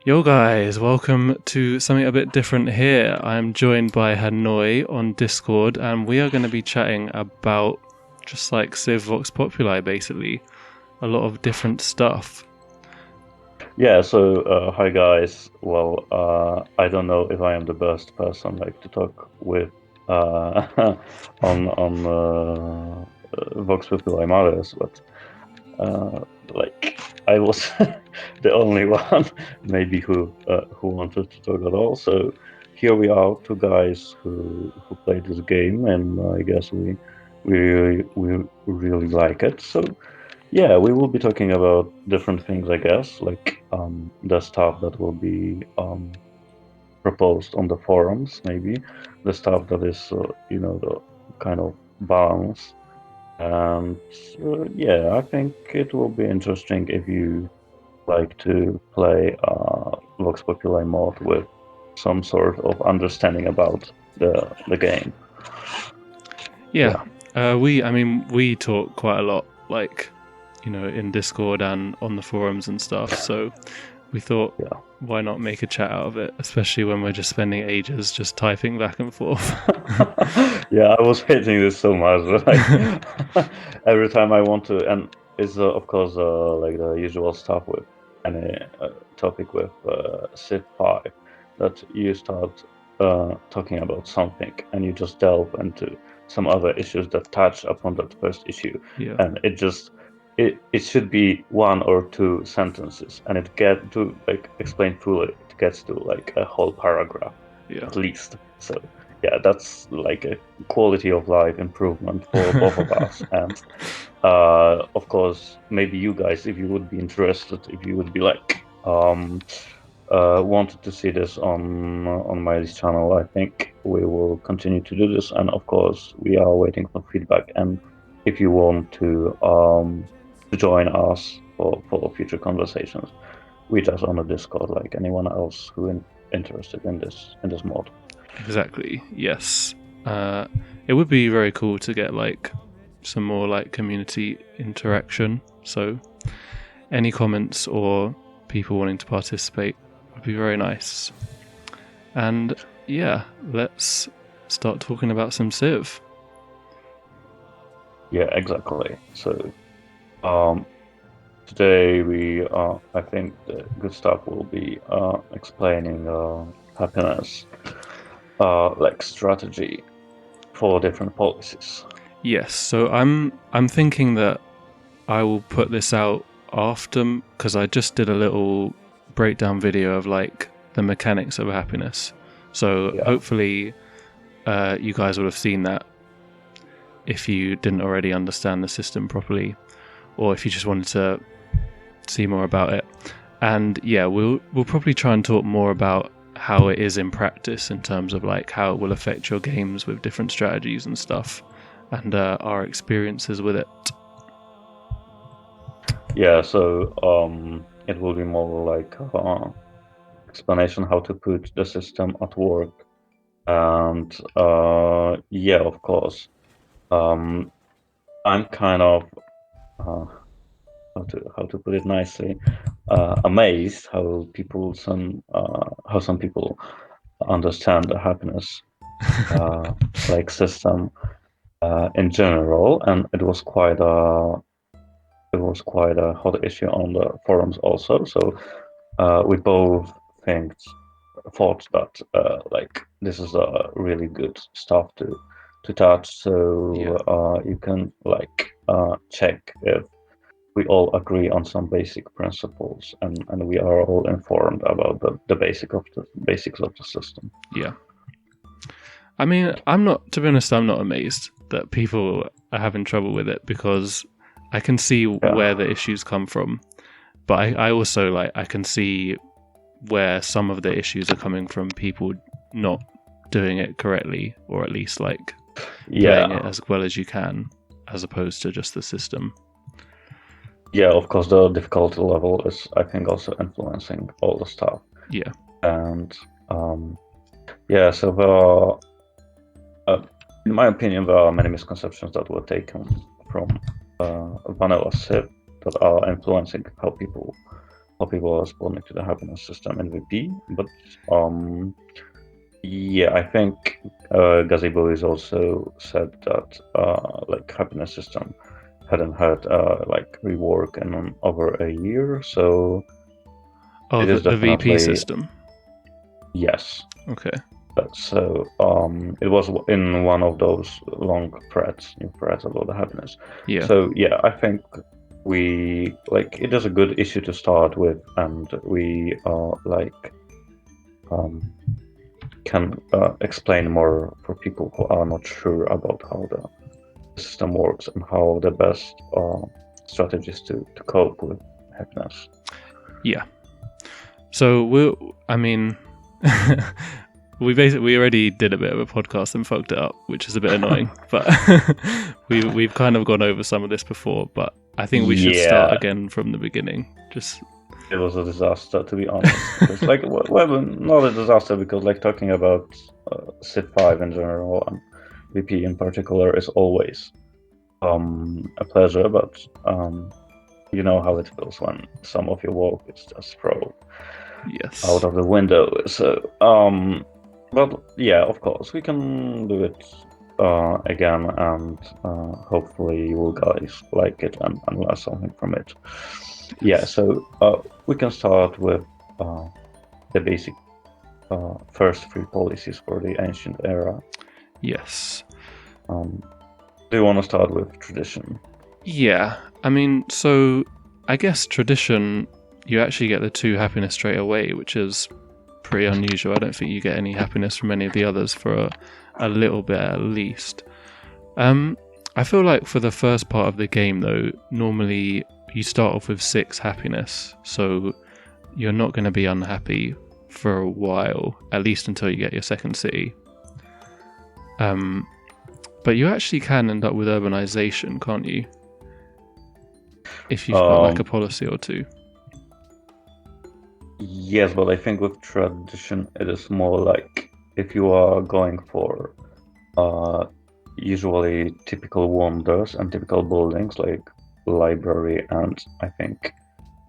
Yo guys, welcome to something a bit different here. I'm joined by Hanoi on Discord and we are going to be chatting about just like Civ Vox Populi basically. A lot of different stuff. Yeah, so hi guys. Well, I don't know if I am the best person like to talk with on Vox Populi matters, but like I was the only one maybe who wanted to talk at all. So here we are, two guys who played this game, and I guess we really like it. So yeah, we will be talking about different things, I guess, like the stuff that will be proposed on the forums, maybe the stuff that is, the kind of balance. And yeah, I think it will be interesting if you like to play Vox Populi mod with some sort of understanding about the game. Yeah, Yeah, we talk quite a lot, like, in Discord and on the forums and stuff. So we thought, yeah. why not make a chat out of it, especially when we're just spending ages just typing back and forth. Yeah, I was hating this so much. Like every time I want to, and it's of course like the usual stuff with any topic with Civ 5, that you start talking about something and you just delve into some other issues that touch upon that first issue, Yeah, and it should be one or two sentences, and it get to like explain fully. It gets to like a whole paragraph yeah. at least. So yeah, that's like a quality of life improvement for both of us. And of course, maybe you guys, if you would be interested, if you would be like wanted to see this on my channel, I think we will continue to do this. And of course, we are waiting for feedback. And if you want to join us for future conversations, we just on the Discord like anyone else who interested in this mod. Exactly. Yes. Uh, it would be very cool to get like some more like community interaction. So any comments or people wanting to participate would be very nice. And yeah, let's start talking about some Civ. Yeah, exactly. So um, today I think the good stuff will be explaining happiness, like strategy for different policies. Yes. So I'm thinking that I will put this out after because I just did a little breakdown video of like the mechanics of happiness. So Yeah, hopefully you guys would have seen that if you didn't already understand the system properly, or if you just wanted to see more about it. And yeah, we'll probably try and talk more about how it is in practice in terms of like how it will affect your games with different strategies and stuff, and our experiences with it. yeah. So it will be more like explanation how to put the system at work, and yeah, of course. Um, I'm kind of uh, how to put it nicely, amazed how some people understand the happiness uh, like system in general, and it was quite a hot issue on the forums also. So we both think thought that like this is a really good stuff to touch, Yeah, so you can like check if we all agree on some basic principles, and we are all informed about the basics of the system. yeah. I mean, I'm not, to be honest, I'm not amazed that people are having trouble with it because I can see where Yeah, the issues come from. But I also like, I can see where some of the issues are coming from people not doing it correctly, or at least like playing it yeah, as well as you can, as opposed to just the system. yeah. Of course, the difficulty level is, I think, also influencing all the stuff. Yeah, And yeah, so there are, in my opinion, there are many misconceptions that were taken from vanilla Civ that are influencing how people how people are responding to the happiness system in VP. But yeah, I think Gazebo is also said that like happiness system hadn't had like rework in over a year, so Oh, it is the VP definitely system. yes. Okay. So it was in one of those long threads, new threads about the happiness. Yeah. So yeah, I think we like it is a good issue to start with, and we like can explain more for people who are not sure about how the system works and how the best strategies to cope with happiness. Yeah. So I mean, we already did a bit of a podcast and fucked it up, which is a bit annoying. But we've kind of gone over some of this before. But I think we should start again from the beginning. Just it was a disaster, to be honest. Because, like, well, not a disaster because like talking about Civ 5 in general and VP in particular is always a pleasure, but you know how it feels when some of your work is just thrown out of the window. So but yeah, of course we can do it again, and hopefully you guys like it and learn something from it. Yeah, so we can start with the basic first three policies for the ancient era. Yes. Do you want to start with tradition? Yeah, I mean, so I guess tradition, you actually get the 2 happiness straight away, which is pretty unusual. I don't think you get any happiness from any of the others for a little bit at least. I feel like for the first part of the game, though, normally you start off with 6 happiness, so you're not going to be unhappy for a while, at least until you get your second city. But you actually can end up with urbanization, can't you? If you've got like a policy or 2. Yes, but I think with tradition it is more like if you are going for usually typical wonders and typical buildings like library and I think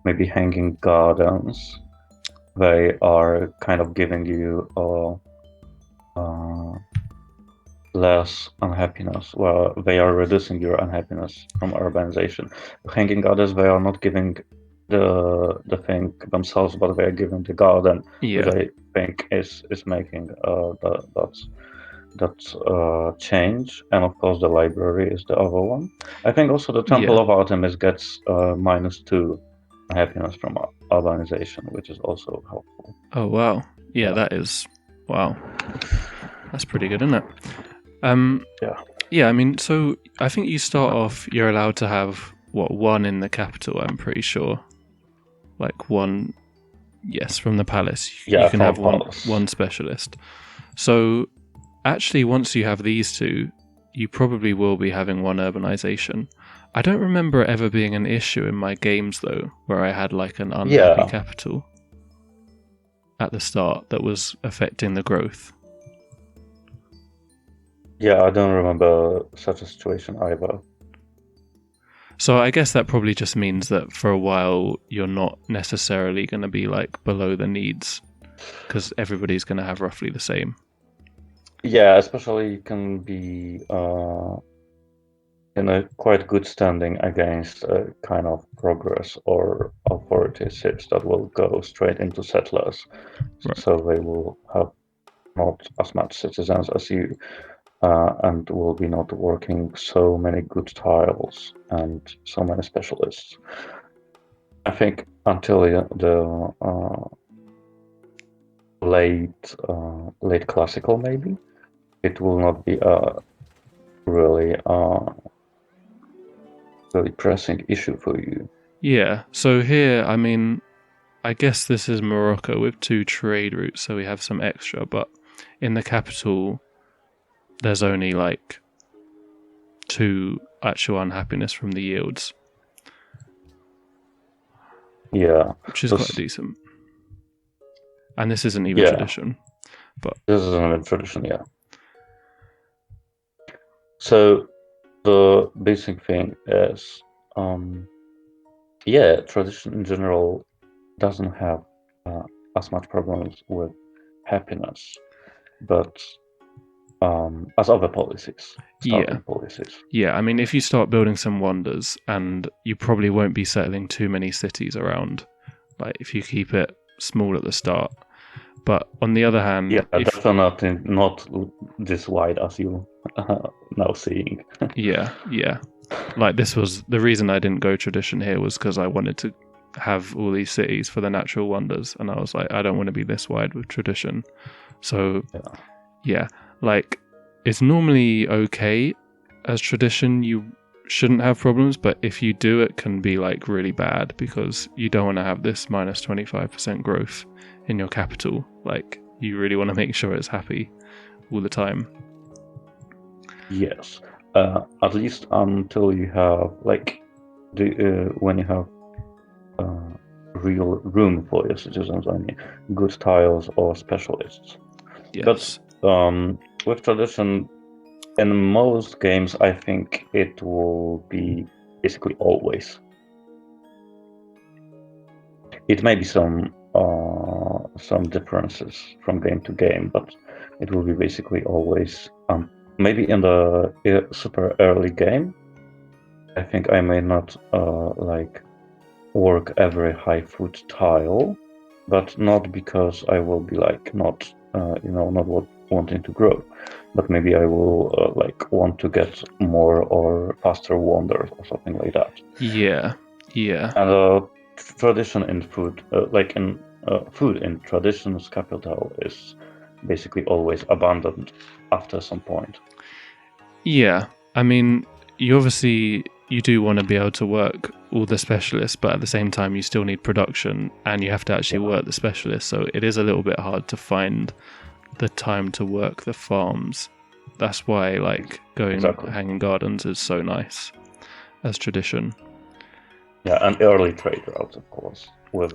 maybe hanging gardens, they are kind of giving you less unhappiness. Well, they are reducing your unhappiness from urbanization. Hanging gardens, they are not giving the thing themselves, but they are giving the garden, which I think is making that change. And of course, the library is the other one. I think also the Temple of Artemis gets -2 happiness from urbanization, which is also helpful. Oh wow, yeah, that is wow. That's pretty good, isn't it? Yeah, I mean, so I think you start off, you're allowed to have, 1 in the capital, I'm pretty sure. Like 1, yes, from the palace. Yeah, you can have one specialist. So actually, once you have these 2, you probably will be having 1 urbanization. I don't remember it ever being an issue in my games, though, where I had like an unhappy capital at the start that was affecting the growth. Yeah, I don't remember such a situation either. So I guess that probably just means that for a while you're not necessarily going to be like below the needs, because everybody's going to have roughly the same. Yeah, especially you can be in a quite good standing against a kind of progress or authority ships that will go straight into settlers. Right. So they will have not as much citizens as you. And will be not working so many good tiles and so many specialists. I think until the late classical, maybe it will not be a really pressing issue for you. Yeah. So here, I mean, I guess this is Morocco with 2 trade routes, so we have some extra. But in the capital, there's only like 2 actual unhappiness from the yields. Yeah. Which is quite decent. And this isn't even tradition. But this isn't even tradition, yeah. So the basic thing is tradition in general doesn't have as much problems with happiness, but as other policies, starting policies. Yeah, I mean, if you start building some wonders, and you probably won't be settling too many cities around, like if you keep it small at the start. But on the other hand, yeah, definitely not this wide as you now seeing. yeah. Like this was the reason I didn't go tradition here was because I wanted to have all these cities for the natural wonders, and I was like, I don't want to be this wide with tradition. So yeah, like it's normally okay as tradition. You shouldn't have problems, but if you do, it can be like really bad because you don't want to have this minus 25% growth in your capital. Like you really want to make sure it's happy all the time. Yes, at least until you have like when you have real room for your citizens, I mean, good tiles or specialists. Yes. But with tradition, in most games, I think it will be basically always. It may be some differences from game to game, but it will be basically always. Maybe in the super early game, I think I may not like work every high food tile, but not because I will be like not wanting to grow, but maybe I will like want to get more or faster wonders or something like that. Yeah. And tradition in food, like in food in tradition's capital, is basically always abandoned after some point. Yeah, I mean, you do want to be able to work all the specialists, but at the same time, you still need production, and you have to actually work the specialists. So it is a little bit hard to find the time to work the farms. That's why, like, going hanging gardens is so nice as tradition. Yeah, and early trade routes, of course. With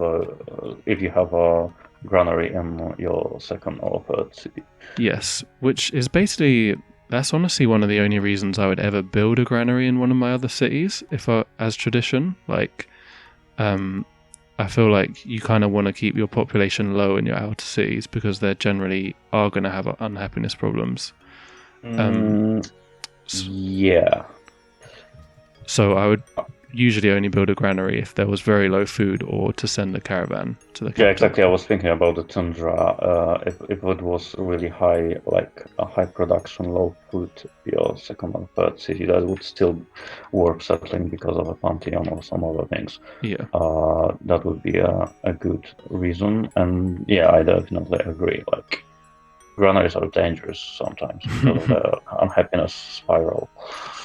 if you have a granary in your second or third city. Yes, which is basically. That's honestly one of the only reasons I would ever build a granary in one of my other cities, as tradition. Like, I feel like you kind of want to keep your population low in your outer cities because they generally are going to have unhappiness problems. Yeah. So I would usually only build a granary if there was very low food or to send a caravan to the capital. Yeah, exactly. I was thinking about the tundra. If it was really high, like a high production, low food, your second and third city, that would still work settling because of a pantheon or some other things. Yeah. That would be a good reason. And yeah, I definitely agree. Like granaries are dangerous sometimes because of the unhappiness spiral.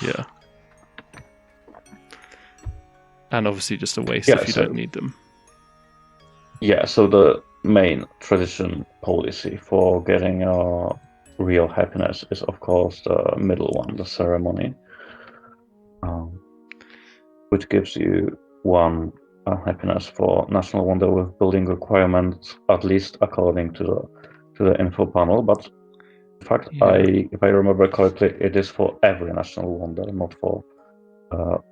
Yeah. And obviously just a waste if you don't need them. Yeah, so the main tradition policy for getting real happiness is, of course, the middle one, the ceremony, which gives you one happiness for national wonder with building requirements, at least according to the info panel. But in fact, if I remember correctly, it is for every national wonder,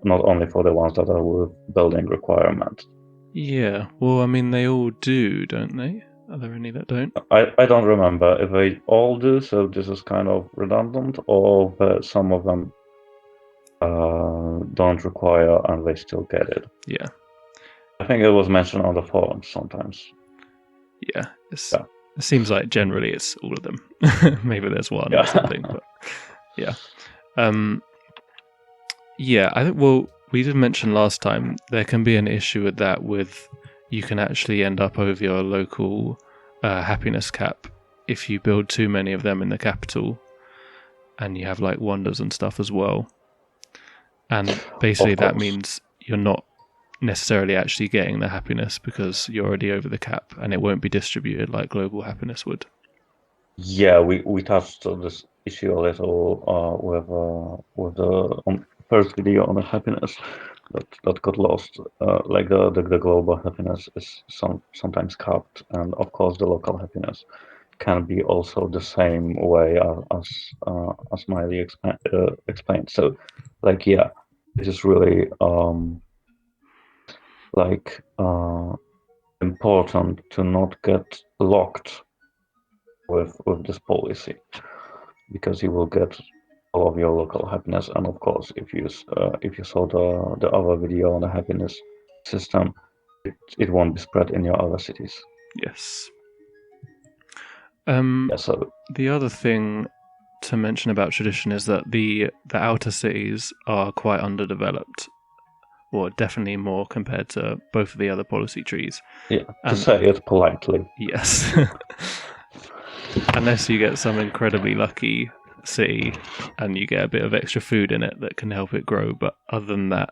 not only for the ones that are with building requirements. Yeah, well, I mean, they all do, don't they? Are there any that don't? I don't remember if they all do, so this is kind of redundant, or some of them don't require and they still get it. Yeah. I think it was mentioned on the forums sometimes. Yeah, it seems like generally it's all of them. Maybe there's one or something, but yeah. Yeah, I think, well, we did mention last time there can be an issue with that you can actually end up over your local happiness cap if you build too many of them in the capital and you have like wonders and stuff as well. And basically that means you're not necessarily actually getting the happiness because you're already over the cap and it won't be distributed like global happiness would. Yeah, we touched on this issue a little with the first video on the happiness that got lost. Like the global happiness is sometimes capped, and of course the local happiness can be also the same way as Miley explained. So, like, yeah, this is really like important to not get locked with this policy, because you will get all of your local happiness. And of course, if you saw the other video on the happiness system, it won't be spread in your other cities. Yes. Yeah, so The other thing to mention about tradition is that the outer cities are quite underdeveloped, or definitely more compared to both of the other policy trees. yeah, to And say it politely. yes, unless you get some incredibly lucky city and you get a bit of extra food in it that can help it grow, but other than that,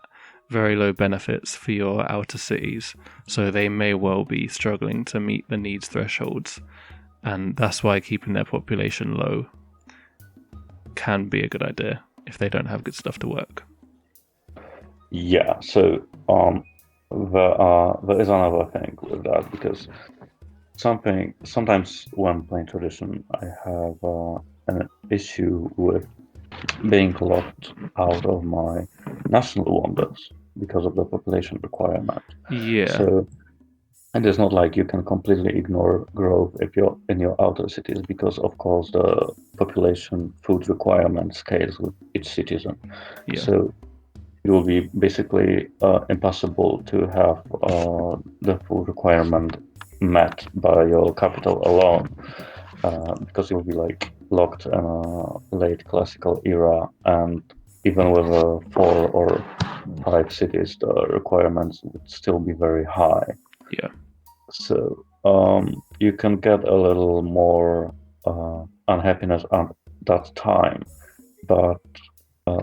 very low benefits for your outer cities, so they may well be struggling to meet the needs thresholds, and that's why keeping their population low can be a good idea if they don't have good stuff to work. Yeah, so there is another thing with that, because sometimes when playing tradition, I have an issue with being locked out of my national wonders because of the population requirement. Yeah, So it is not like you can completely ignore growth if you're in your outer cities, because of course the population food requirement scales with each citizen. yeah, So it will be basically impossible to have the food requirement met by your capital alone, because you'll be like locked in a late classical era, and even with 4 or 5 cities, the requirements would still be very high. yeah. So you can get a little more unhappiness at that time, but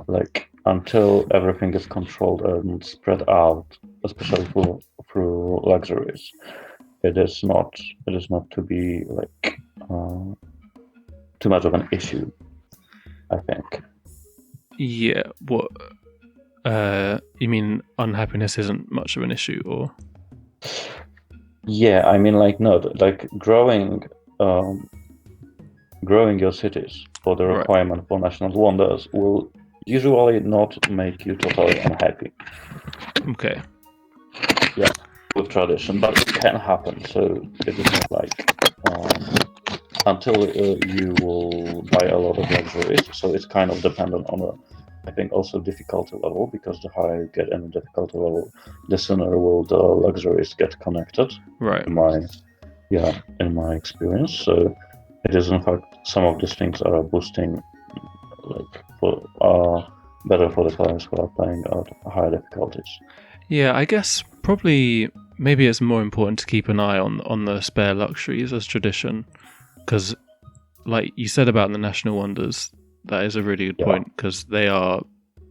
like until everything is controlled and spread out, especially through luxuries, it is not to be like too much of an issue, I think. Yeah, what? You mean unhappiness isn't much of an issue, or? Yeah, I mean, like, no, like growing your cities for the Right. requirement for national wonders will usually not make you totally unhappy. Okay. Yeah, with tradition, but it can happen. So it is not like until you will buy a lot of luxuries. So it's kind of dependent on I think also difficulty level, because the higher you get in the difficulty level, the sooner will the luxuries get connected. Right. In my experience. So it is in fact some of these things are boosting, like for better for the players who are playing at higher difficulties. Yeah, I guess probably maybe it's more important to keep an eye on the spare luxuries as tradition, because like you said about the national wonders, that is a really good Yeah. point, because they are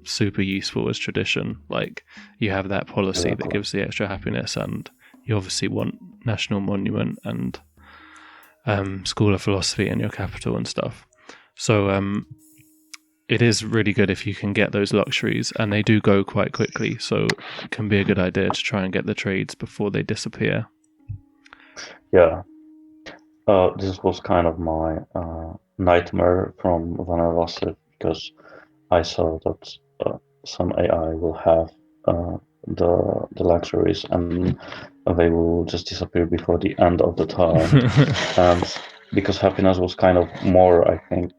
super useful as tradition. Like you have that policy that Exactly. gives the extra happiness, and you obviously want national monument and school of philosophy in your capital and stuff. So it is really good if you can get those luxuries, and they do go quite quickly, so it can be a good idea to try and get the trades before they disappear. Yeah. This was kind of my nightmare from when I was it, because I saw that some AI will have the luxuries, and they will just disappear before the end of the time. And because happiness was kind of more, I think,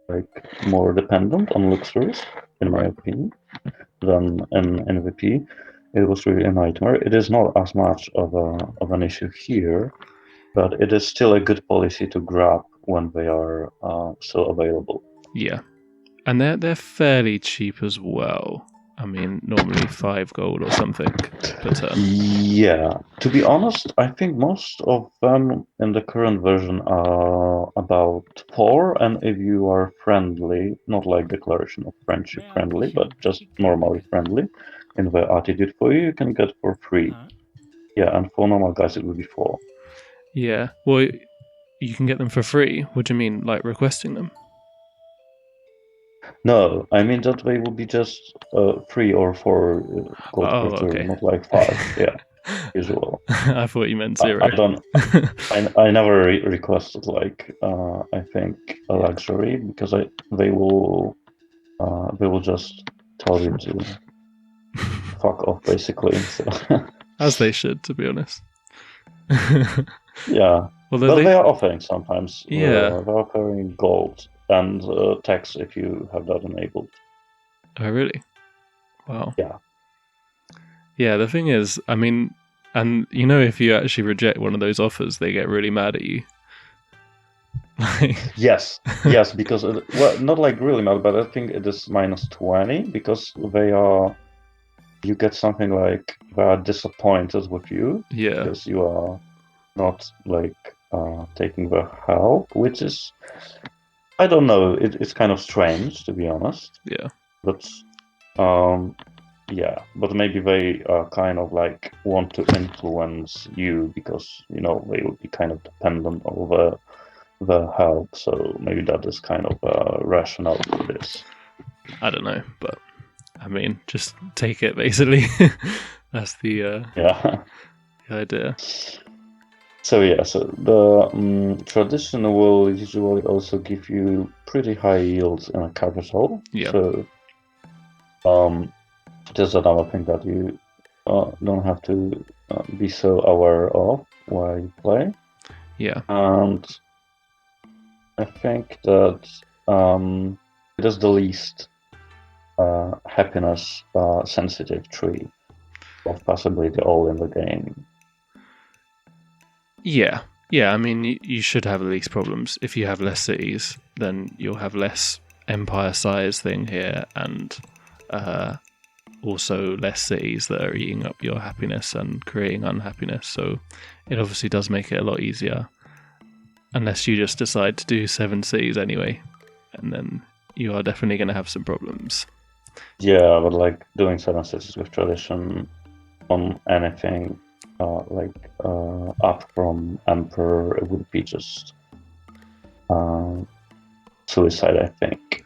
like more dependent on luxuries, in my Right. opinion, than in MVP. It was really a nightmare. It is not as much of an issue here, but it is still a good policy to grab when they are still available. Yeah, and they're fairly cheap as well. I mean, normally 5 gold or something per turn. Yeah, to be honest, I think most of them in the current version are about 4, and if you are friendly, not like declaration of friendship friendly, but just normally friendly in the attitude for you, you can get for 3. Yeah, and for normal guys it will be 4. Yeah, well, you can get them for free. What do you mean, like requesting them? No, I mean that they will be just 3 or 4 gold per Oh, turn, okay. not like 5. Yeah, usual. I thought you meant I 0. don't. I never requested like I think a Yeah. luxury, because they will just tell you to fuck off basically. So as they should, to be honest. Yeah, Although but they are offering sometimes. Yeah. They're offering gold and tax if you have that enabled. Oh, really? Wow. Yeah. Yeah, the thing is, I mean, and if you actually reject one of those offers, they get really mad at you. Yes, because not like really mad, but I think it is -20 because you get something like they are disappointed with you Yeah. because you are not like taking the help, which is, I don't know, it's kind of strange to be honest. Yeah. But yeah, but maybe they kind of like want to influence you because they will be kind of dependent over the help. So maybe that is kind of a rationale for this. I don't know, but I mean, just take it basically. That's the Yeah. the idea. So yeah, so the tradition will usually also give you pretty high yields in a capital. Yeah. So there's another thing that you don't have to be so aware of while you play. Yeah. And I think that it is the least happiness sensitive tree of possibly all in the game. Yeah. Yeah, I mean, you should have the least problems. If you have less cities, then you'll have less empire size thing here, and also less cities that are eating up your happiness and creating unhappiness. So it obviously does make it a lot easier. Unless you just decide to do 7 cities anyway, and then you are definitely going to have some problems. Yeah, but like doing 7 cities with tradition on anything up from Emperor, it would be just suicide, I think.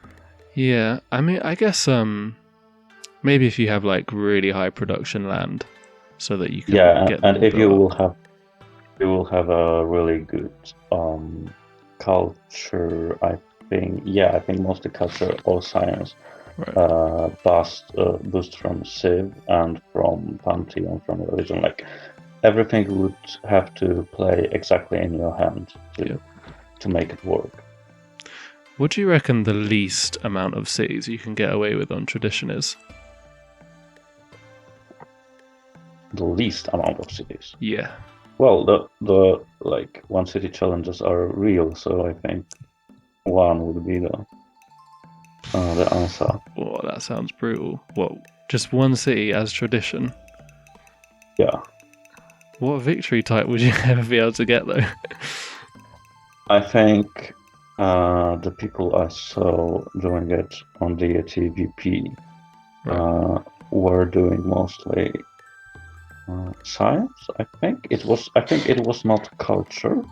Yeah, I mean, I guess maybe if you have like really high production land, so that you can get them and if you built up. will have a really good culture, I think. Yeah, I think mostly culture or science. Right. Boost from Civ and from Pantheon, from religion. Like everything would have to play exactly in your hand to make it work. What do you reckon the least amount of cities you can get away with on tradition is? The least amount of cities. Yeah. Well, the like 1 city challenges are real, so I think 1 would be the answer. Oh, that sounds brutal. What? Just 1 city as tradition? Yeah. What victory type would you ever be able to get though? I think the people I saw doing it on the TVP were doing mostly science. I think it was not culture.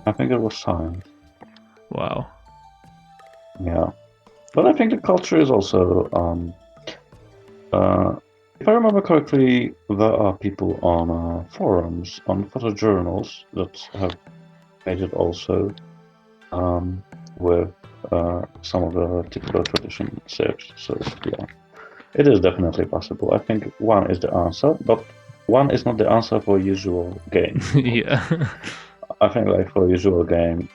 I think it was science. Wow. Yeah, but I think the culture is also. If I remember correctly, there are people on forums, on photojournals that have made it also with some of the typical tradition shapes. So yeah, it is definitely possible. I think 1 is the answer, but 1 is not the answer for usual game. Yeah. I think like for usual game,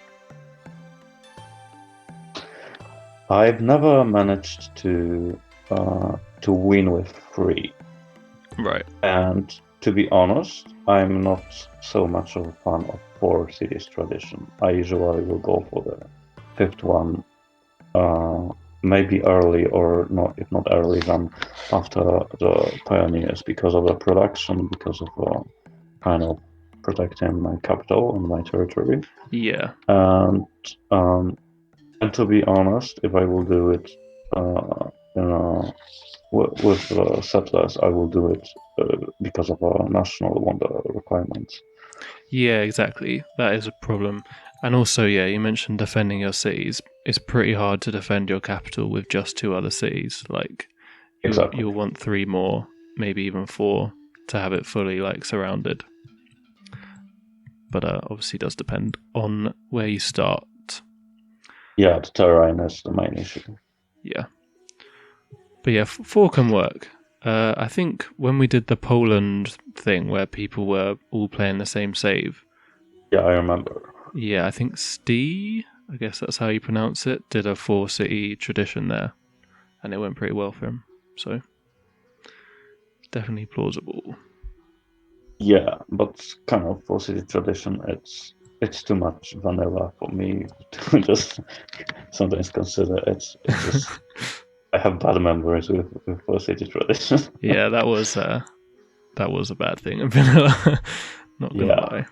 I've never managed to win with 3. Right. And to be honest, I'm not so much of a fan of 4 cities tradition. I usually will go for the 5th one, maybe early or not, if not early, then after the pioneers, because of the production, because of kind of protecting my capital and my territory. Yeah. And to be honest, if I will do it, with settlers, I will do it because of our national wonder requirements. Yeah, exactly. That is a problem. And also, yeah, you mentioned defending your cities. It's pretty hard to defend your capital with just 2 other cities. Like, Exactly. you'll want 3 more, maybe even 4, to have it fully like surrounded. But obviously, does depend on where you start. Yeah, the terrain is the main issue. Yeah. But yeah, 4 can work. I think when we did the Poland thing where people were all playing the same save, Yeah, I remember. yeah, I think Stee, I guess that's how you pronounce it, did a 4-city tradition there, and it went pretty well for him. So, definitely plausible. Yeah, but kind of for city tradition, it's too much vanilla for me to just sometimes consider. It's just I have bad memories with for city tradition. Yeah, that was a bad thing in vanilla. Not gonna Yeah.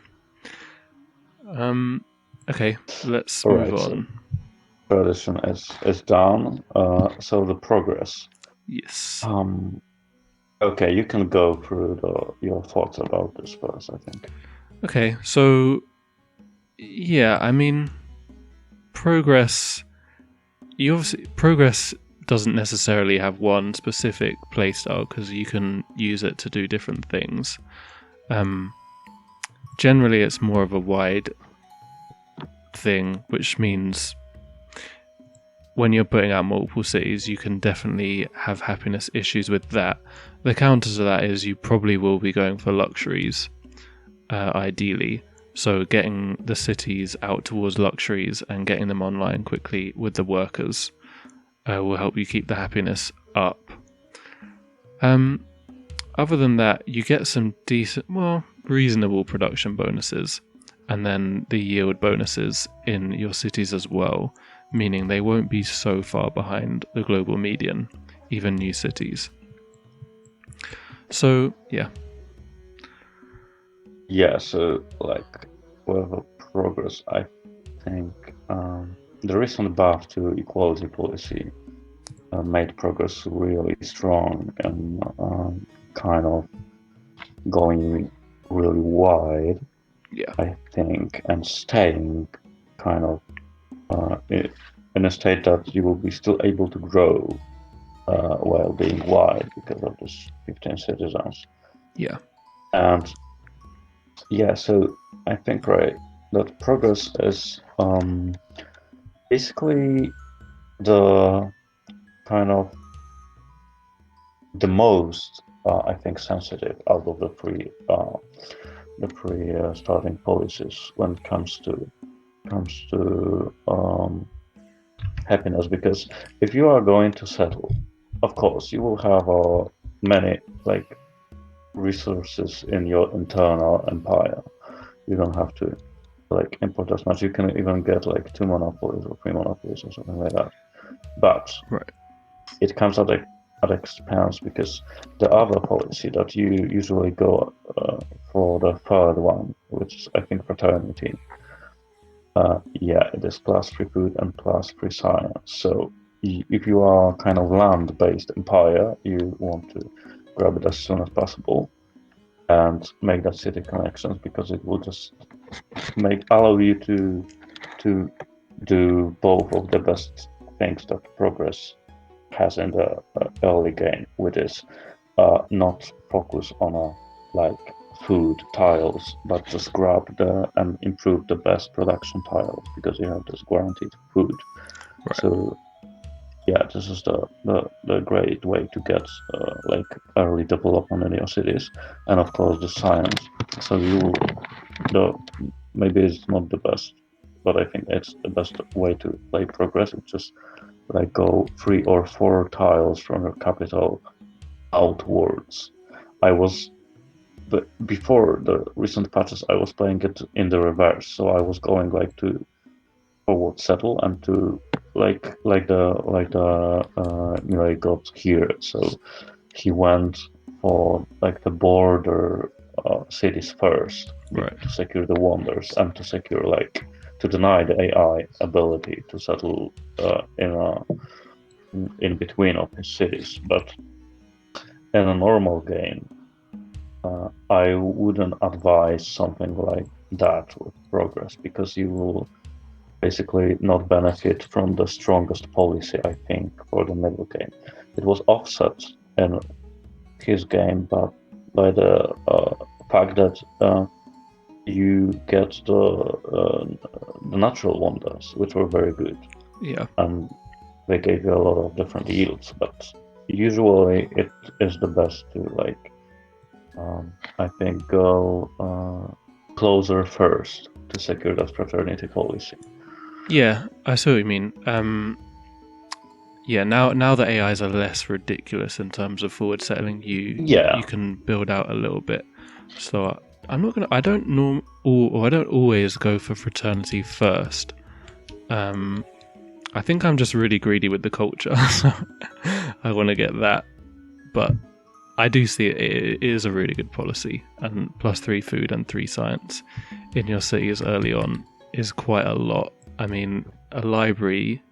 lie. Okay, let's All move right. So on. tradition is down. So the progress. Yes. Okay, you can go through your thoughts about this first, I think. Okay, so yeah, I mean, progress. Progress doesn't necessarily have one specific playstyle because you can use it to do different things. Generally, it's more of a wide thing, which means when you're putting out multiple cities, you can definitely have happiness issues with that. The counter to that is you probably will be going for luxuries, ideally. So getting the cities out towards luxuries and getting them online quickly with the workers will help you keep the happiness up. Other than that, you get some decent, reasonable production bonuses, and then the yield bonuses in your cities as well, meaning they won't be so far behind the global median, even new cities. So, yeah. Yeah, so like with the progress, I think the recent buff to equality policy made progress really strong and kind of going really wide, Yeah. I think, and staying kind of in a state that you will be still able to grow while being wide because of this 15 citizens. Yeah. And yeah, so I think, right, that progress is basically the kind of the most, I think, sensitive out of the three starting policies when it comes to happiness. Because if you are going to settle, of course, you will have many like resources in your internal empire. You don't have to like import as much. You can even get like 2 monopolies or 3 monopolies or something like that. But Right. it comes at expense because the other policy that you usually go for the third one, which is I think fraternity. Yeah, it is plus free food and plus free science. So if you are kind of land-based empire, you want to grab it as soon as possible and make that city connections because it will just allow you to do both of the best things that progress has in the early game, which is not focus on like food tiles, but just grab and improve the best production tiles because you have this guaranteed food. Right. So yeah, this is the great way to get like early development in your cities, and of course the science. So the maybe it's not the best, but I think it's the best way to play progress. It's just like go 3 or 4 tiles from your capital outwards. I was but before the recent patches, I was playing it in the reverse. So I was going like to forward settle and to like the Milae got here. So he went for like the border cities first Right. to secure the wonders and to secure like to deny the AI ability to settle in between of his cities. But in a normal game, I wouldn't advise something like that with progress because you will basically not benefit from the strongest policy, I think, for the middle game. It was offset in his game, but by the fact that you get the natural wonders, which were very good, Yeah. and they gave you a lot of different yields. But usually it is the best to I think go closer first to secure that fraternity policy. Yeah, I see what you mean. Yeah, now the AIs are less ridiculous in terms of forward settling. You can build out a little bit. So I'm not gonna. I don't I don't always go for fraternity first. I think I'm just really greedy with the culture, so I want to get that. But I do see it is a really good policy, and +3 food and 3 science in your cities early on is quite a lot. I mean, a library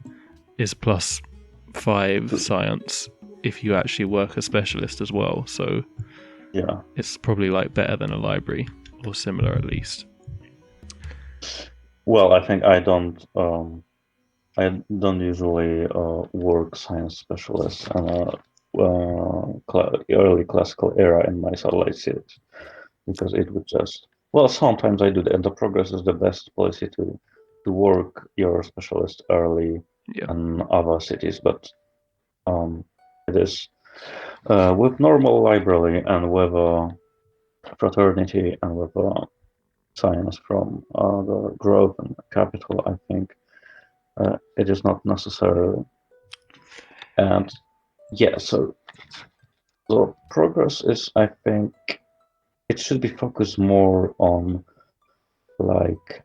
is +5 science if you actually work a specialist as well. So yeah, it's probably like better than a library, or similar at least. well, I think I don't usually work science specialist and early classical era in my satellite cities because it would just, well, sometimes I do that, and the progress is the best policy to work your specialist early Yeah. in other cities, but it is with normal library and with fraternity and with science from the growth and capital, I think it is not necessary. And yeah, so the progress is, I think, it should be focused more on like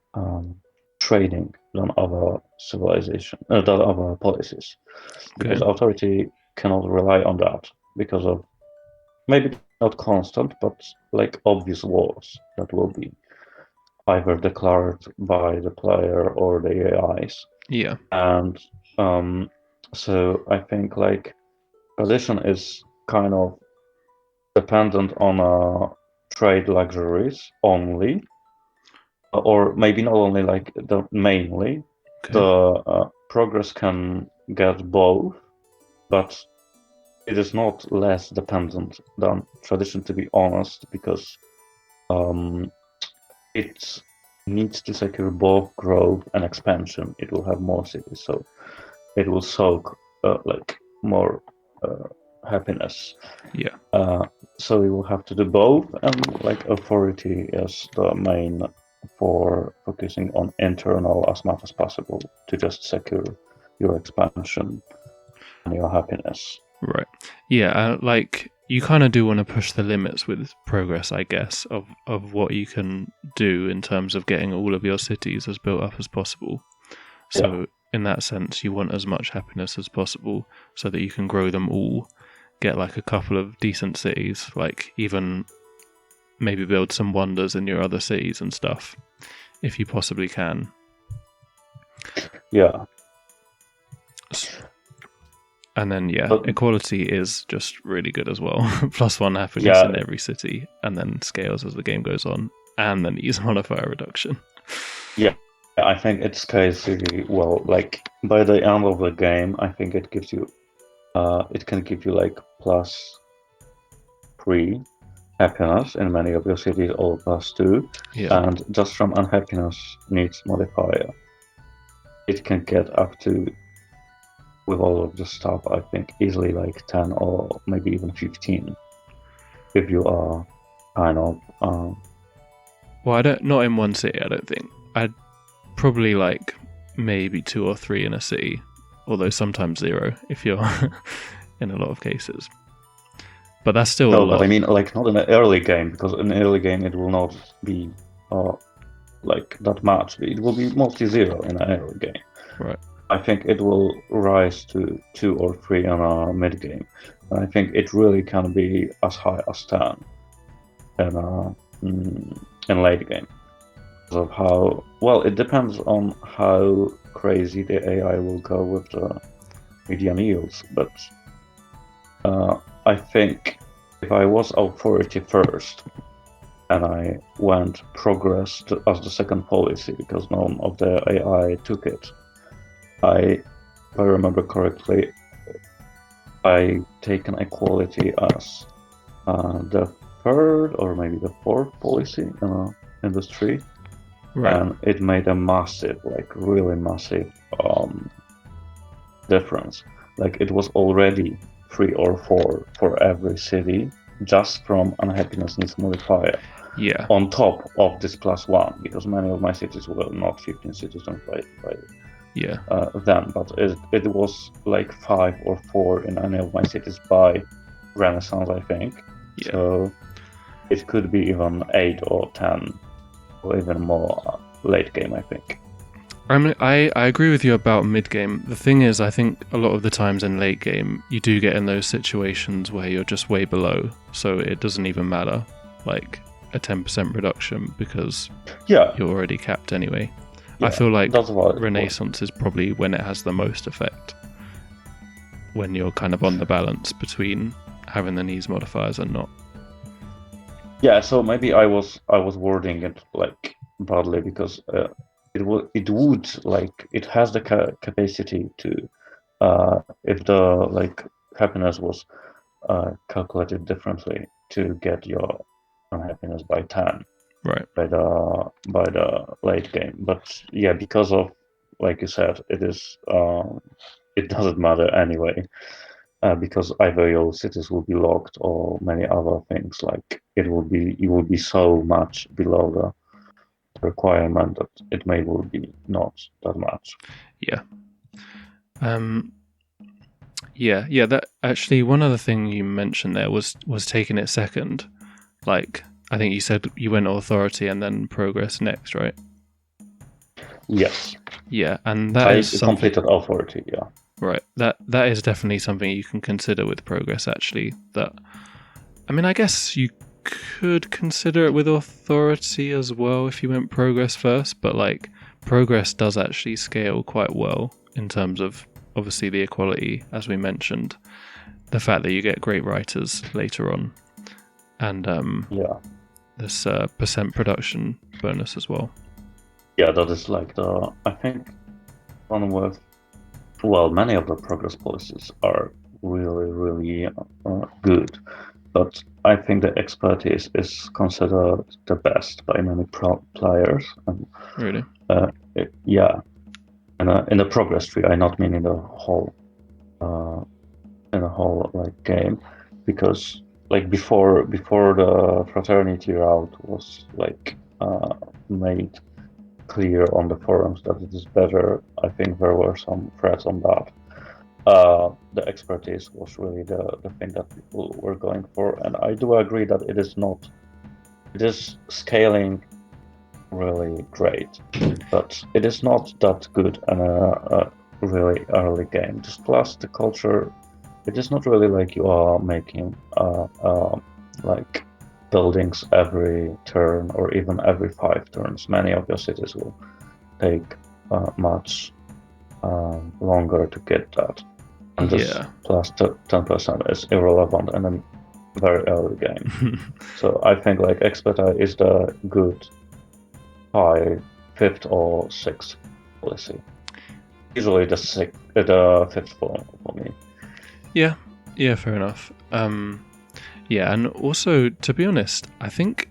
trading than other civilization, than other policies, because Okay. authority cannot rely on that because of maybe not constant, but like obvious wars that will be either declared by the player or the AIs. Yeah. And so I think like tradition is kind of dependent on trade luxuries only, or maybe not only like the mainly. Okay. The progress can get both, but it is not less dependent than tradition, to be honest, because it needs to secure both growth and expansion. It will have more cities, so it will soak like more happiness. Yeah. So you will have to do both, and like authority is the main for focusing on internal as much as possible to just secure your expansion and your happiness. Right. Yeah. Like you kind of do want to push the limits with progress, I guess, of what you can do in terms of getting all of your cities as built up as possible. So in that sense, you want as much happiness as possible so that you can grow them all, get like a couple of decent cities, like even maybe build some wonders in your other cities and stuff, if you possibly can. Yeah. And then, But- equality is just really good as well. +1 happiness in every city, and then scales as the game goes on, and then ease modifier reduction. Yeah, I think it's crazy. Well, like by the end of the game, I think it gives you, it can give you like +3 happiness in many of your cities, or +2. Yeah. And just from unhappiness needs modifier, it can get up to, with all of the stuff, I think easily like 10 or maybe even 15 if you are kind of Well, not in one city, I don't think. I'd probably like maybe 2 or 3 in a city, although sometimes 0 if you're in a lot of cases. But that's still a lot. But I mean like not in an early game, because in an early game it will not be like that much. It will be mostly 0 in an early game. Right. I think it will rise to 2 or 3 in a mid game, and I think it really can be as high as 10 in late game. Because of how well it depends on how crazy the AI will go with the median yields. But I think if I was authority first and I went progress as the second policy because none of the AI took it, if I remember correctly, I taken equality as the third or maybe the fourth policy in the industry, Right. and it made a massive, like really massive difference. Like it was already 3 or 4 for every city, just from unhappiness needs modifier. Yeah. On top of this +1, because many of my cities were not 15 citizens by Yeah. then, but it was like 5 or 4 in any of my cities by Renaissance, I think. Yeah. So it could be even 8 or 10 or even more late game, I think. I agree with you about mid game. The thing is, I think a lot of the times in late game, you do get in those situations where you're just way below, so it doesn't even matter, like a 10% reduction, because Yeah, you're already capped anyway. yeah, I feel like that's what Renaissance is probably when it has the most effect, when you're kind of on the balance between having the needs modifiers and not. Yeah, so maybe I was wording it like badly, because it has the capacity to, if the like happiness was calculated differently, to get your unhappiness by 10 Right. by the late game. But yeah, because of, like you said, it doesn't matter anyway, because either your cities will be locked or many other things, like you will be so much below the requirement that it will be not that much. Yeah. Yeah. That actually, one other thing you mentioned there was taking it second. Like, I think you said you went authority and then progress next, right? Yes, Yeah, and that I is something. completed authority. Yeah, Right. That is definitely something you can consider with progress. Actually, I mean, I guess you could consider it with authority as well if you went progress first, but like progress does actually scale quite well in terms of obviously the equality, as we mentioned, the fact that you get great writers later on, and yeah, this percent production bonus as well. yeah. That is like I think one with, well, many of the progress policies are really, really good, but I think the expertise is considered the best by many players. And Really? yeah, in the progress tree, I not mean uh, in the whole like game, because like before the fraternity route was like made clear on the forums that it is better. I think there were some threats on that. The expertise was really the thing that people were going for, and I do agree that it is not. It is scaling really great, but it is not that good in a really early game. Just plus the culture, it is not really like you are making like buildings every turn or even every 5 turns. Many of your cities will take much longer to get that, and this Yeah. plus 10% is irrelevant in a very early game. So I think like expertise is the good high 5th or 6th policy. Usually the 5th for me. Yeah, fair enough. Yeah, and also, to be honest, I think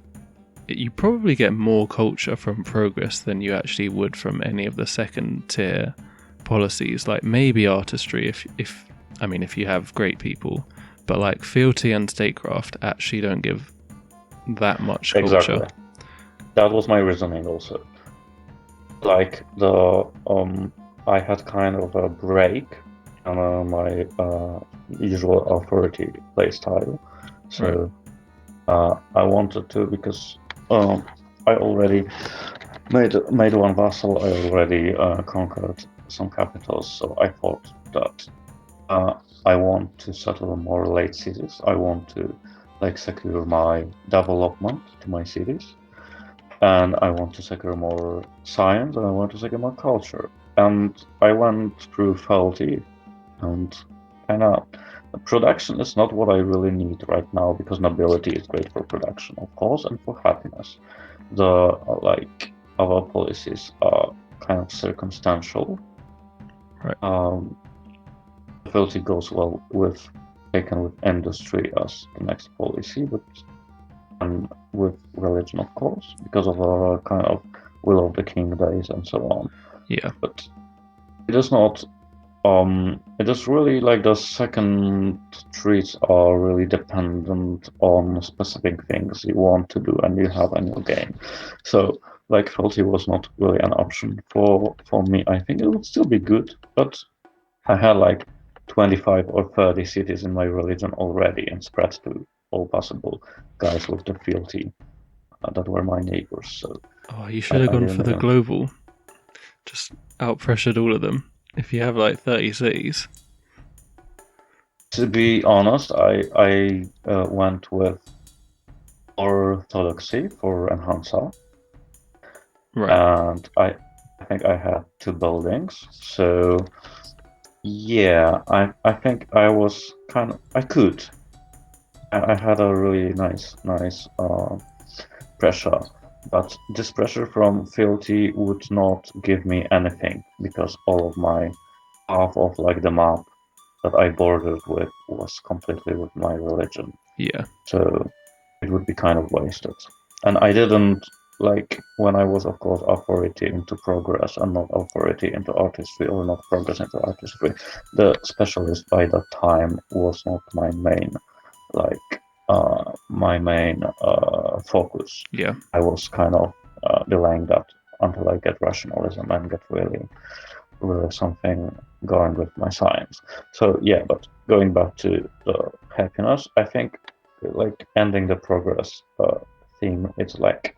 you probably get more culture from progress than you actually would from any of the second tier policies. Like maybe artistry, if you have great people, but like fealty and statecraft actually don't give that much culture. Exactly. That was my reasoning also. Like I had kind of a break on my usual authority playstyle, so I wanted to, because I already made one vassal. I already conquered some capitals, so I thought that I want to settle more late cities. I want to like secure my development to my cities, and I want to secure more science, and I want to secure more culture. And I went through faulty, and kind of production is not what I really need right now, because nobility is great for production, of course, and for happiness. The like our policies are kind of circumstantial. Right. Faulty goes well with taken with industry as the next policy, but with religion, of course, because of our kind of will of the king days and so on. Yeah. But it is not It is really like the second trees are really dependent on specific things you want to do and you have in your game. So like Felty was not really an option for me. I think it would still be good, but I had like 25 or 30 cities in my religion already and spread to all possible guys with the fealty that were my neighbors. So Oh, you should have I gone didn't for the even. global. Just out pressured all of them. If you have like 30 cities. To be honest, I went with orthodoxy for enhancer, Right. and I think I had two buildings. So yeah, I think I was kind of I could. I had a really nice pressure, but this pressure from fealty would not give me anything because all of my half of like the map that I bordered with was completely with my religion. Yeah. So it would be kind of wasted. And I didn't like when I was, of course, authority into progress and not authority into artistry or not progress into artistry. The specialist by that time was not my main focus. Yeah. I was kind of delaying that until I get rationalism and get really something going with my science. So yeah, but going back to the happiness, I think like ending the progress theme, it's like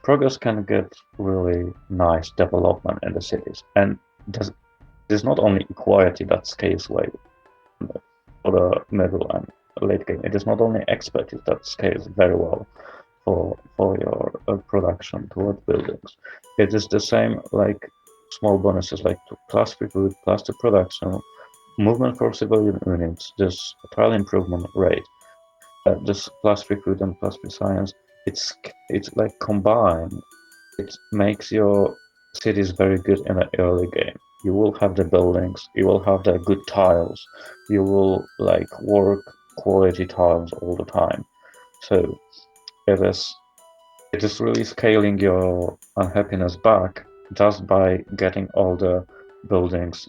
progress can get really nice development in the cities, and there's not only equality that scales way for the middle and late game. It is not only expertise that scales very well for your production toward buildings. It is the same like small bonuses like plus recruit, plus the production, movement for civilian units, this tile improvement rate, this plus recruit and plus science. It's like combined. It makes your cities very good in the early game. You will have the buildings, you will have the good tiles, you will like work quality tiles all the time. So it is it is really scaling your unhappiness back just by getting all the buildings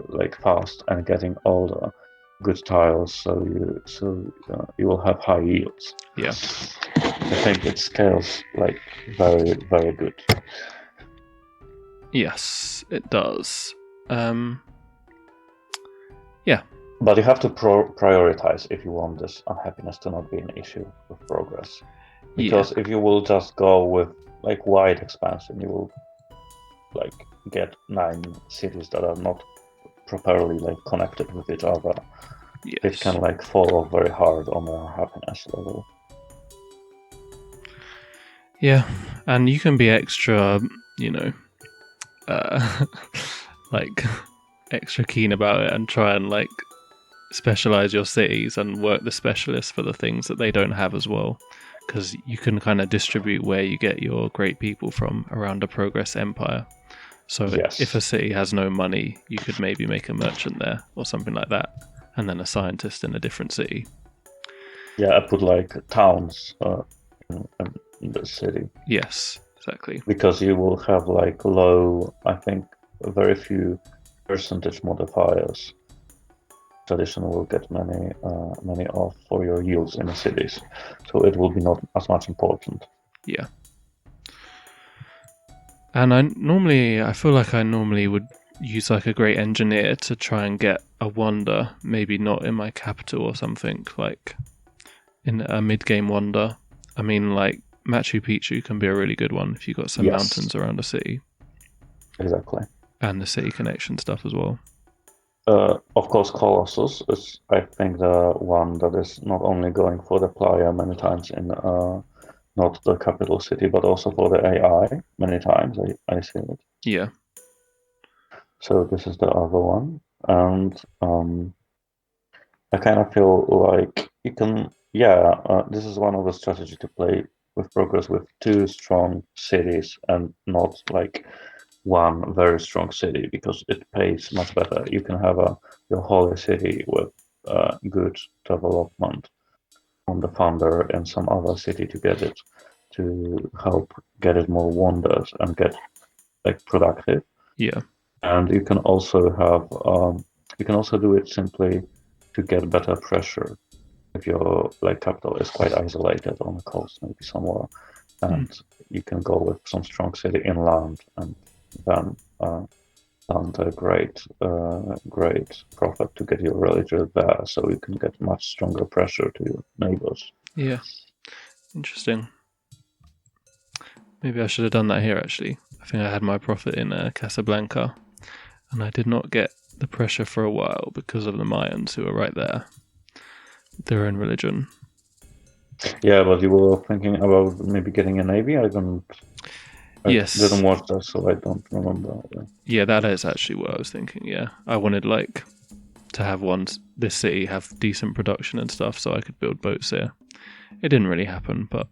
like fast and getting all the good tiles, so you will have high yields. Yeah. I think it scales like very good. Yes, it does. Yeah. But you have to prioritize if you want this unhappiness to not be an issue with progress. Yeah. Because if you will just go with like wide expansion, you will like get 9 cities that are not properly like connected with each other. It Yes. can like fall off very hard on the happiness level. Yeah. And you can be extra, you know, uh, like extra keen about it and try and like specialize your cities and work the specialists for the things that they don't have as well, because you can kind of distribute where you get your great people from around a progress empire. So if a Yes. city has no money, you could maybe make a merchant there or something like that, and then a scientist in a different city. Yeah, I put like towns in the city Yes, exactly. because you will have like low, I think, very few percentage modifiers. Tradition will get many off for your yields in the cities, so it will be not as much important. Yeah. And I feel like I normally would use like a great engineer to try and get a wonder, maybe not in my capital or something, like in a mid game wonder. I mean, like Machu Picchu can be a really good one if you've got some Yes, mountains around a city exactly. and the city connection stuff as well. Of course, Colossus is, I think, the one that is not only going for the player many times in not the capital city, but also for the AI many times. I see it. Yeah. So this is the other one, and I kind of feel like you can, yeah, this is one of the strategy to play with progress with two strong cities and not like one very strong city because it pays much better. You can have your holy city with good development on the founder in some other city to get it to help get it more wonders and get like productive. Yeah. And you can also do it simply to get better pressure if your like capital is quite isolated on the coast, maybe somewhere, and you can go with some strong city inland and then land a great profit to get your villager there, so you can get much stronger pressure to your neighbors. Yeah. Interesting. Maybe I should have done that here, actually. I think I had my profit in Casablanca, and I did not get the pressure for a while because of the Mayans who were right there, their own religion. Yeah, but you were thinking about maybe getting a navy? I Yes. didn't watch that, so I don't remember. Yeah, that is actually what I was thinking, yeah. I wanted, like, to have this city have decent production and stuff so I could build boats here. It didn't really happen, but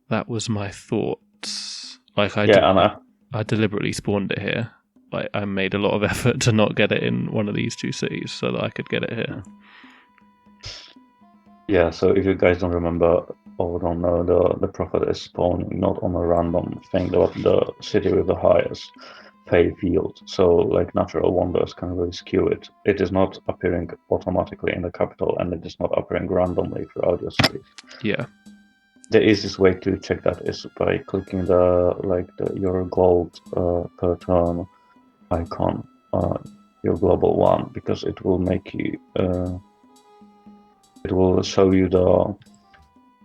that was my thoughts. Like, I deliberately spawned it here. Like, I made a lot of effort to not get it in one of these two cities so that I could get it here. Yeah, so if you guys don't remember or don't know, the prophet is spawning not on a random thing, but the city with the highest pay field. So like natural wonders can really skew it. It is not appearing automatically in the capital, and it is not appearing randomly throughout your city. Yeah. The easiest way to check that is by clicking your gold per turn icon, your global one, because it will make you it will show you the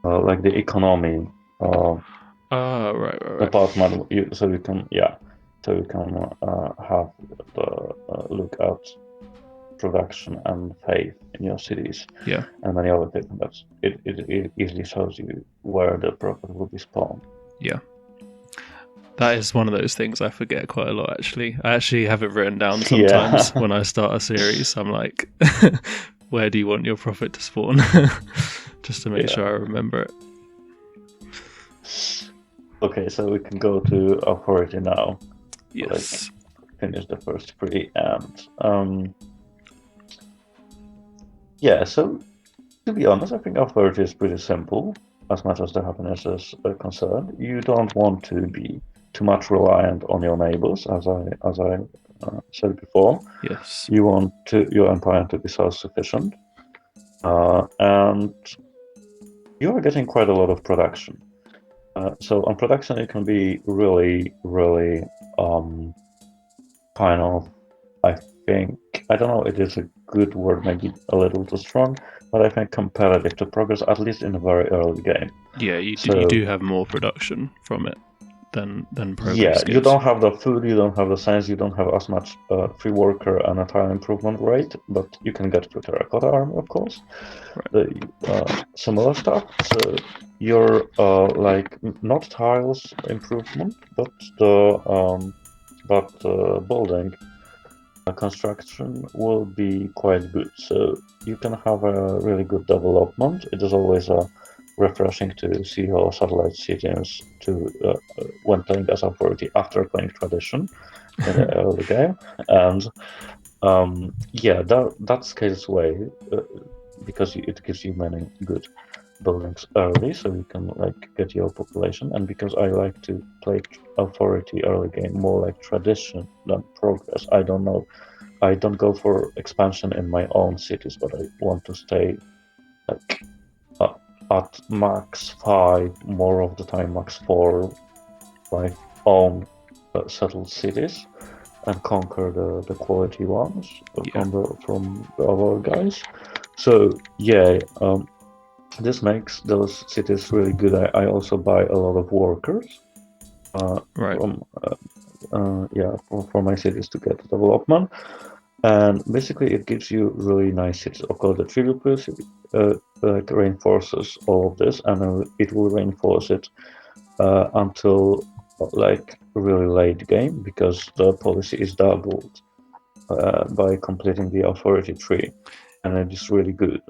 the economy Right. department, so you can have the look at production and faith in your cities. Yeah. And many other things. But it easily shows you where the profit will be spawned. Yeah. That is one of those things I forget quite a lot, actually. I actually have it written down sometimes when I start a series. I'm like, where do you want your profit to spawn? Just to make sure I remember it. Okay, so we can go to authority now. Yes. Finish the first three, and so to be honest, I think authority is pretty simple as much as the happiness is concerned. You don't want to be too much reliant on your neighbors, as I said before. Yes. You want your empire to be self-sufficient, and you are getting quite a lot of production. So on production, it can be really, really kind of, I think, I don't know, it is a good word, maybe a little too strong, but I think competitive to progress, at least in a very early game. Yeah, you do have more production from it than progress gives. You don't have the food, you don't have the science, you don't have as much free worker and a tile improvement rate, but you can get to terracotta armor, of course. Right. The similar stuff. So your not tiles improvement, but the building construction will be quite good. So you can have a really good development. It is always refreshing to see your satellite cities when playing as authority after playing tradition in the early game, and that scales way because it gives you many good buildings early, so you can get your population. And because I like to play authority early game more like tradition than progress, I don't go for expansion in my own cities, but I want to stay at max 5, more of the time max 4, my own settled cities, and conquer the quality ones from the other guys. So this makes those cities really good. I also buy a lot of workers for my cities to get development, and basically it gives you really nice cities. Of course, the tribute plus reinforces all of this, and it will reinforce it until really late game, because the policy is doubled by completing the authority tree, and it is really good.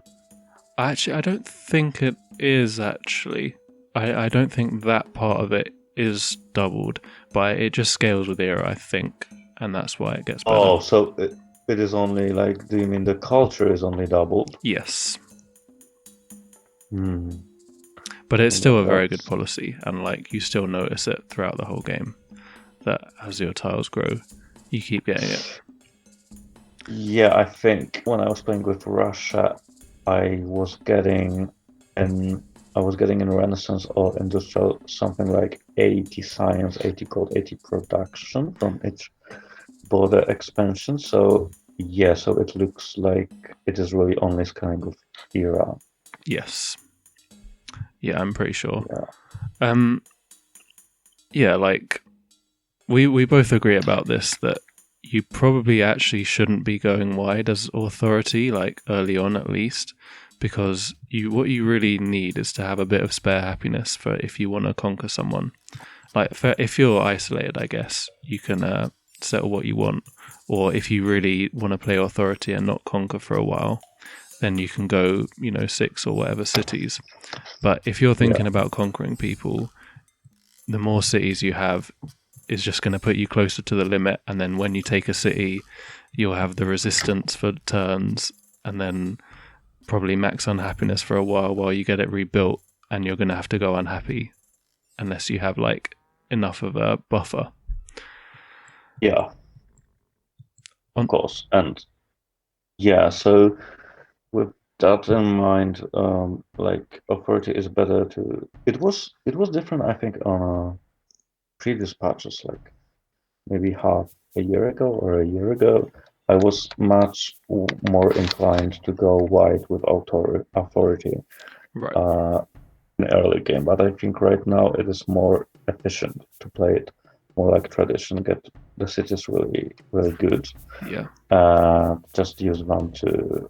Actually, I don't think it is, actually. I don't think that part of it is doubled, but it just scales with era, I think, and that's why it gets better. Oh, so it is only do you mean the culture is only doubled? Yes. But it's still a very good policy, and you still notice it throughout the whole game, that as your tiles grow, you keep getting it. Yeah, I think when I was playing with Russia, I was getting in Renaissance or Industrial something like 80 science, 80 code, 80 production from each border expansion. So yeah, so it looks like it is really on this kind of era. Yes. Yeah, I'm pretty sure. Yeah. Yeah, like we both agree about this, that you probably actually shouldn't be going wide as authority, like early on at least, because what you really need is to have a bit of spare happiness for if you want to conquer someone. Like if you're isolated, I guess you can settle what you want, or if you really want to play authority and not conquer for a while, then you can go 6 or whatever cities. But if you're thinking about conquering people, the more cities you have is just going to put you closer to the limit, and then when you take a city, you'll have the resistance for turns, and then probably max unhappiness for a while you get it rebuilt, and you're going to have to go unhappy unless you have like enough of a buffer. Yeah, of course. And yeah, so with that in mind, like authority is better to. It was different, I think, on previous patches, like maybe half a year ago or a year ago. I was much more inclined to go wide with authority Right. in early game, but I think right now it is more efficient to play it more like tradition, get the cities really, really good. Yeah. Just use them to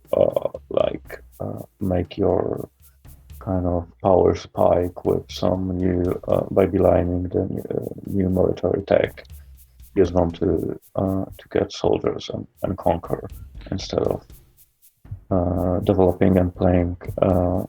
make your kind of power spike with some new by belining the new military tech. Use them to get soldiers and conquer instead of developing and playing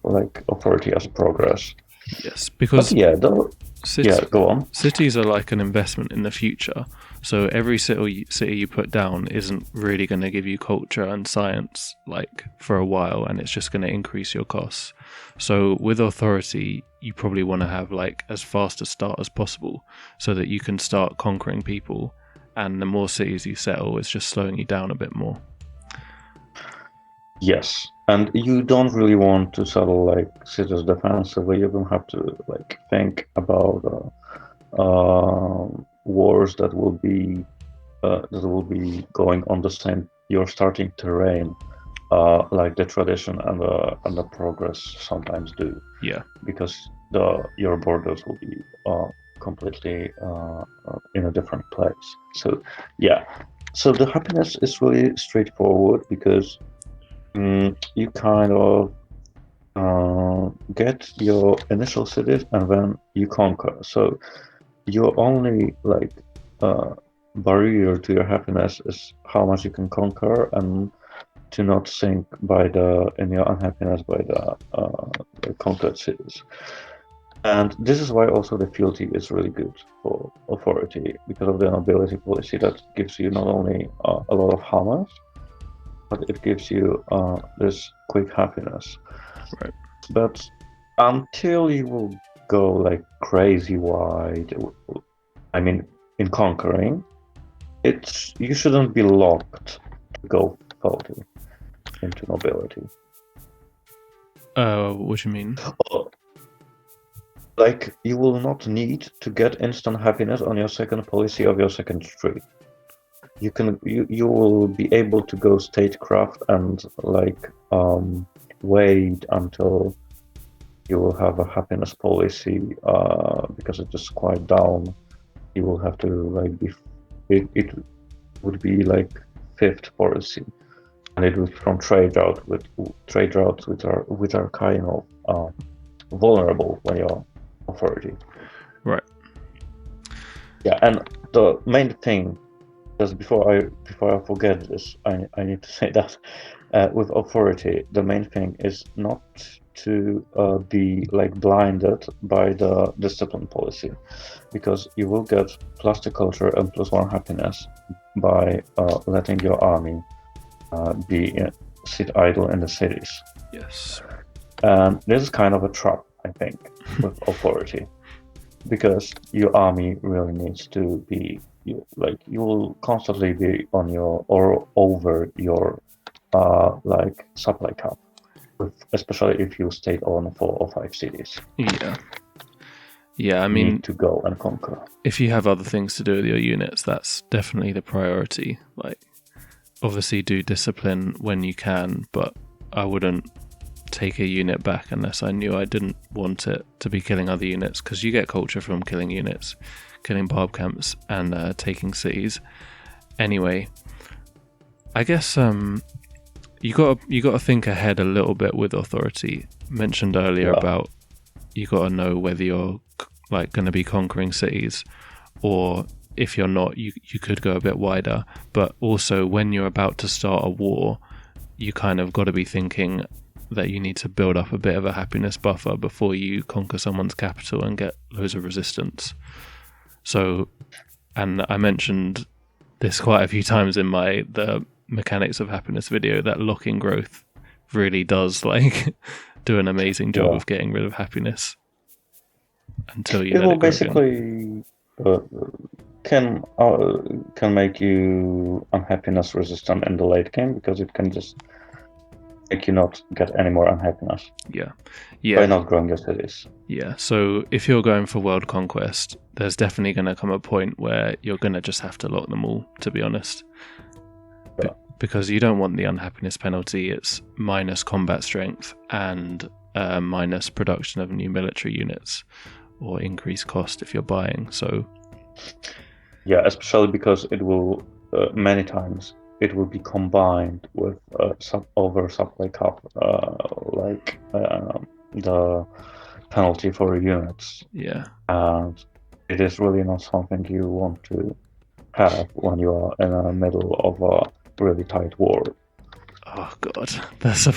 like authority as progress. Yes, But because yeah, though, yeah, go on. cities are like an investment in the future. So every city you put down isn't really going to give you culture and science like for a while, and it's just going to increase your costs. So with authority, you probably want to have like as fast a start as possible, so that you can start conquering people. And the more cities you settle, it's just slowing you down a bit more. Yes, and you don't really want to settle like cities defensively. You don't have to like think about wars that will be going on the same your starting terrain, like the tradition and the progress sometimes do. Yeah. Because your borders will be completely in a different place. So yeah, so the happiness is really straightforward because you kind of get your initial cities and then you conquer. So your only like barrier to your happiness is how much you can conquer and to not sink in your unhappiness by the conquered cities. And this is why also the fealty is really good for authority because of the nobility policy that gives you not only a lot of hammers, but it gives you this quick happiness. Right. But until you will go like crazy wide, I mean, in conquering, you shouldn't be locked to go fully into nobility. What do you mean? Like you will not need to get instant happiness on your second policy of your second tree. You will be able to go statecraft and like wait until you will have a happiness policy because it is quite down. You will have to like it would be like fifth policy, and it would from trade routes which are kind of vulnerable when you're authority. Right. Yeah, and the main thing, just before I forget this, I need to say that with authority, the main thing is not to be like blinded by the discipline policy, because you will get plus the culture and +1 happiness by letting your army sit idle in the cities. Yes. And this is kind of a trap, I think, with authority. because your army really needs to be you will constantly be on your or over your like supply cap, especially if you stay on 4 or 5 cities. Yeah, I You mean, need to go and conquer. if you have other things to do with your units, that's definitely the priority. Like, obviously do discipline when you can, but I wouldn't take a unit back unless I knew I didn't want it to be killing other units, because you get culture from killing units, killing barb camps, and taking cities. Anyway, I guess you got to think ahead a little bit with authority. Mentioned earlier about you got to know whether you're like going to be conquering cities, or if you're not, you could go a bit wider. But also, when you're about to start a war, you kind of got to be thinking that you need to build up a bit of a happiness buffer before you conquer someone's capital and get loads of resistance. So, and I mentioned this quite a few times in the mechanics of happiness video, that locking growth really does like do an amazing job of getting rid of happiness until you it let will it grow basically can make you unhappiness resistant in the late game, because it can just make you not get any more unhappiness. By not growing your cities. Yeah, so if you're going for world conquest, there's definitely going to come a point where you're going to just have to lock them all, to be honest. Because you don't want the unhappiness penalty. It's minus combat strength and minus production of new military units, or increased cost if you're buying. So yeah, especially because it will many times it will be combined with over supply cap, like the penalty for units. Yeah, and it is really not something you want to have when you are in the middle of a really tight war. Oh god, that's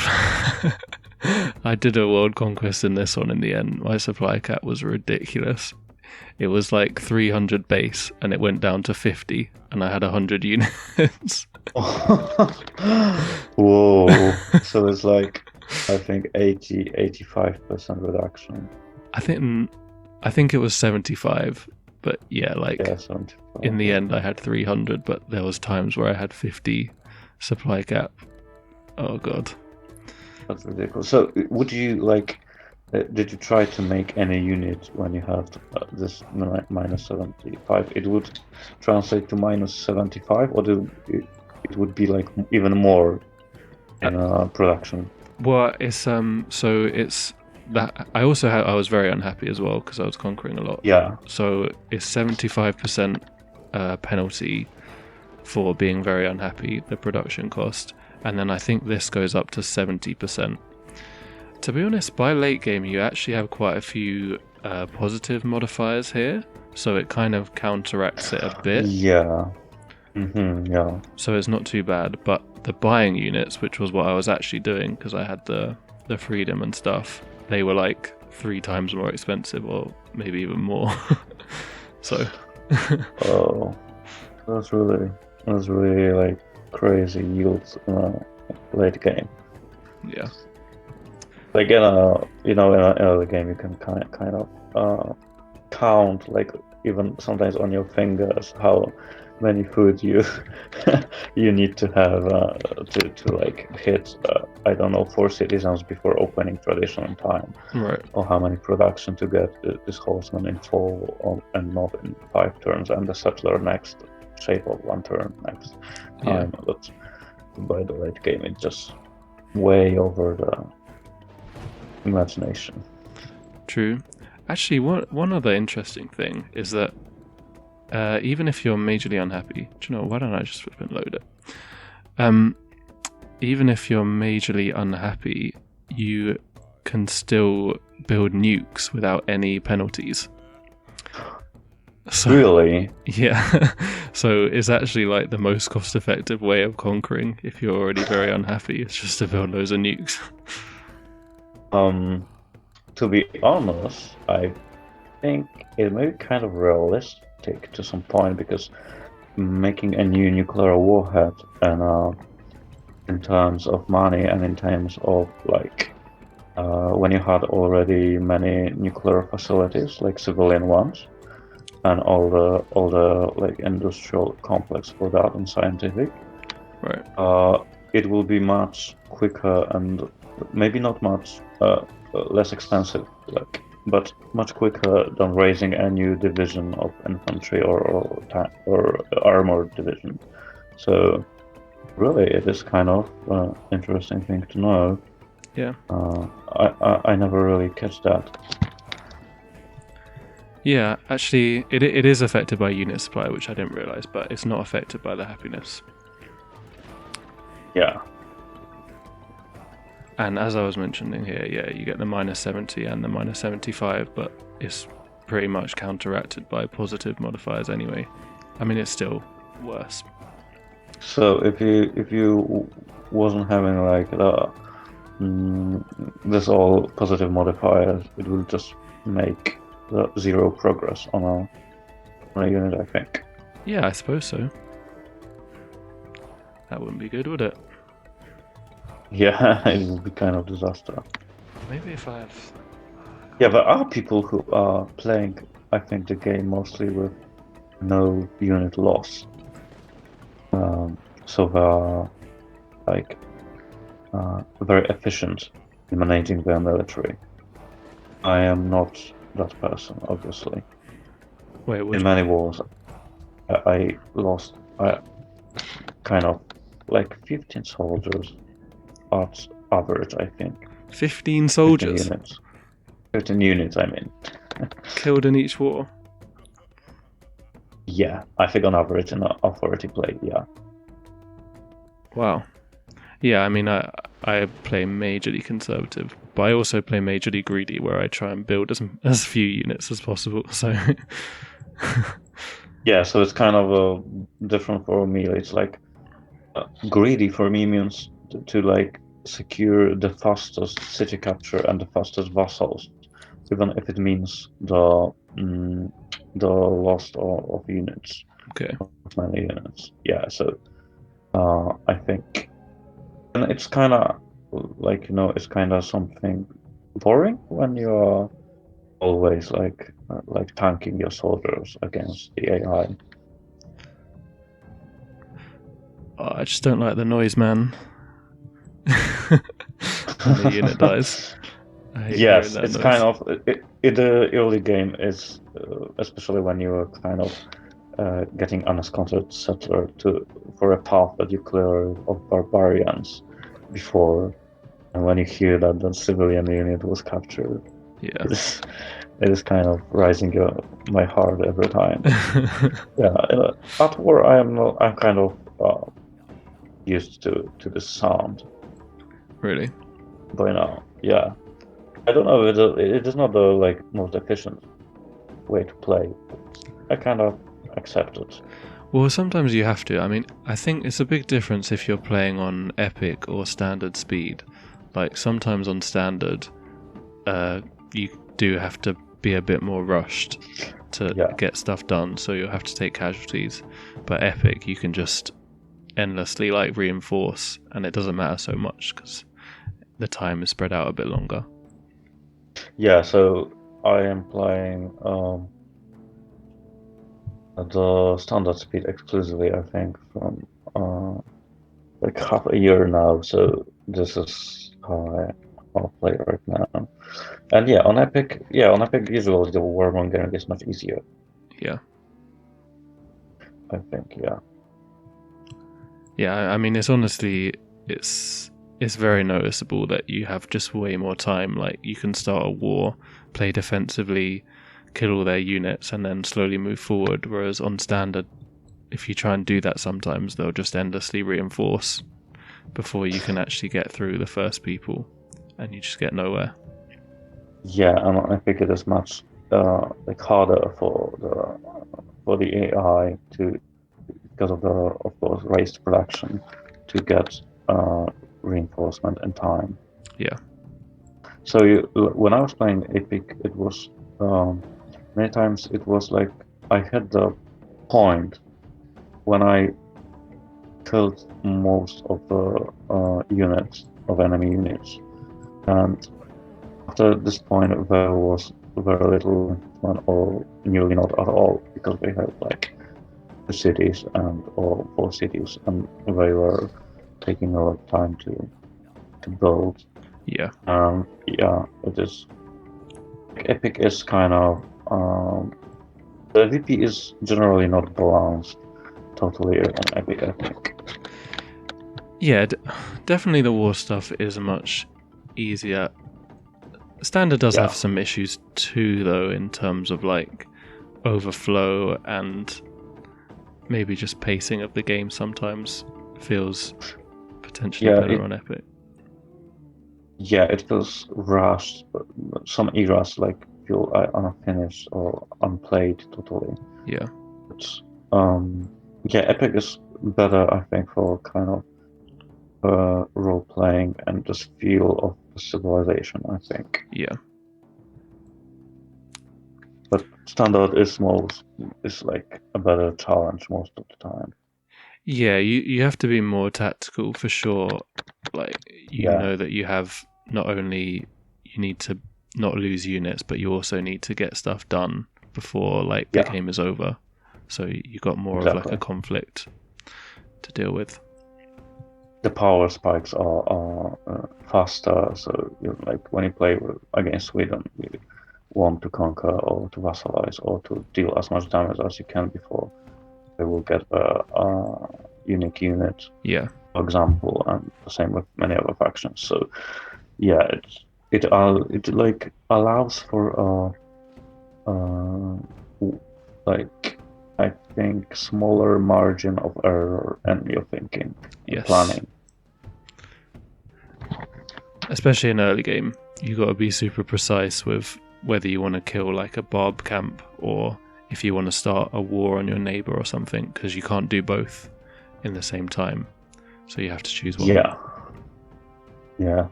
I did a world conquest in this one in the end. My supply cap was ridiculous. It was like 300 base, and it went down to 50, and I had 100 units. Whoa! So it's like, I think 85% reduction. I think it was 75, but yeah, like 75. In the end I had 300, but there was times where I had 50 supply cap. Oh god, that's ridiculous. So would you like? Did you try to make any unit when you have this minus 75? It would translate to minus 75, or it would be like even more in production? Well, it's so it's that I was very unhappy as well because I was conquering a lot. Yeah. So it's 75% penalty for being very unhappy, the production cost, and then I think this goes up to 70%. To be honest, by late game you actually have quite a few positive modifiers here, so it kind of counteracts it a bit. Yeah. Yeah. So it's not too bad, but the buying units, which was what I was actually doing because I had the freedom and stuff, they were like 3 times more expensive, or maybe even more. So oh, that's really like crazy yields in a late game. Yeah. Like in in early game you can kind of count, like even sometimes on your fingers, how many food you you need to have to like hit I don't know 4 citizens before opening tradition in time, Right. or how many production to get this horseman in 4 and not in 5 turns, and the settler next shape of 1 turn next time. Yeah. But by the late game it's just way over the imagination. True. Actually, one other interesting thing is that even if you're majorly unhappy, do you know, why don't I just flip and load it? Even if you're majorly unhappy, you can still build nukes without any penalties. So, Really? Yeah. So it's actually like the most cost-effective way of conquering if you're already very unhappy. It's just to build loads of nukes. To be honest, I think it may be kind of realistic to some point, because making a new nuclear warhead and in terms of money and in terms of like when you had already many nuclear facilities, like civilian ones, and all the like industrial complex for that and scientific, Right. it will be much quicker and maybe not much less expensive, like, but much quicker than raising a new division of infantry or armored division. So really, it is kind of interesting thing to know. Yeah. I never really catch that. Yeah, actually, it is affected by unit supply, which I didn't realize, but it's not affected by the happiness. Yeah. And as I was mentioning here, yeah, you get the -70 and the -75, but it's pretty much counteracted by positive modifiers anyway. I mean, it's still worse. So if you wasn't having like this all positive modifiers, it will just make the zero progress on a unit, I think. Yeah, I suppose so. That wouldn't be good, would it? Yeah, it would be kind of disaster. Maybe if I have... Yeah, there are people who are playing, I think, the game mostly with no unit loss. So they are like very efficient in managing their military. I am not that person, obviously. Wait, In many wars, I lost kind of like 15 soldiers at average, I think. 15 15 soldiers units. 15 units, I mean. killed in each war? Yeah, I think on average in authority play, yeah. Wow. Yeah, I mean, I play majorly conservative, but I also play majorly greedy, where I try and build as few units as possible. So, Yeah, so it's kind of different for me. It's like greedy for me means to like secure the fastest city capture and the fastest vassals, even if it means the loss of units, okay. of many units. Yeah, so I think, and it's kind of like it's kind of something boring when you're always like tanking your soldiers against the AI. Oh, I just don't like the noise, man. When the unit dies, I hate hearing Yes, that it's noise. kind of in the early game is especially when you're kind of getting an unsponsored settler for a path that you clear of barbarians before, and when you hear that the civilian unit was captured, Yeah. it is kind of rising my heart every time. Yeah, at war I'm kind of used to the sound Really? by now. Yeah, I don't know. It is not the like most efficient way to play. I kind of accept it. Well, sometimes you have to. I mean, I think it's a big difference if you're playing on epic or standard speed. Like sometimes on standard, you do have to be a bit more rushed to get stuff done, so you'll have to take casualties. But epic, you can just endlessly like reinforce, and it doesn't matter so much because the time is spread out a bit longer. Yeah, so I am playing the standard speed exclusively, I think, from like half a year now. So this is how I'll play right now. And yeah, on Epic, usually the warmongering is much easier. Yeah. I think, yeah. Yeah, I mean, it's honestly, it's very noticeable that you have just way more time. Like, you can start a war, play defensively, kill all their units, and then slowly move forward. Whereas on standard, if you try and do that sometimes, they'll just endlessly reinforce before you can actually get through the first people, and you just get nowhere. Yeah, and I think it is much like harder for the AI to, because of course raised production, to get reinforcement in time. Yeah. So when I was playing Epic, it was many times it was like I had the point when I killed most of the units of enemy units, and after this point, there was very little fun, or nearly not at all, because we had like the cities and or 4 cities, and they were taking a lot of time to build. Yeah. Yeah, it is. Epic is kind of the VP is generally not balanced totally on Epic, I think. Yeah, definitely the war stuff is much easier. Standard does have some issues too, though, in terms of like overflow and maybe just pacing of the game sometimes feels potentially better on Epic. Yeah, it feels rushed. Some eras like feel unfinished or unplayed totally. Yeah. But, yeah, Epic is better, I think, for kind of role playing and just feel of civilization, I think. Yeah. But standard is like a better challenge most of the time. Yeah, you have to be more tactical for sure. Like you know that you have not only you need to not lose units, but you also need to get stuff done before like the game is over. So you got more of like a conflict to deal with. The power spikes are faster, so like when you play against Sweden, you want to conquer or to vassalize or to deal as much damage as you can before they will get a unique unit. Yeah. For example, and the same with many other factions. So yeah, it like allows for like I think smaller margin of error in your thinking, planning. Especially in early game, you got to be super precise with whether you want to kill like a barb camp or if you want to start a war on your neighbor or something, because you can't do both in the same time. So you have to choose one. Yeah.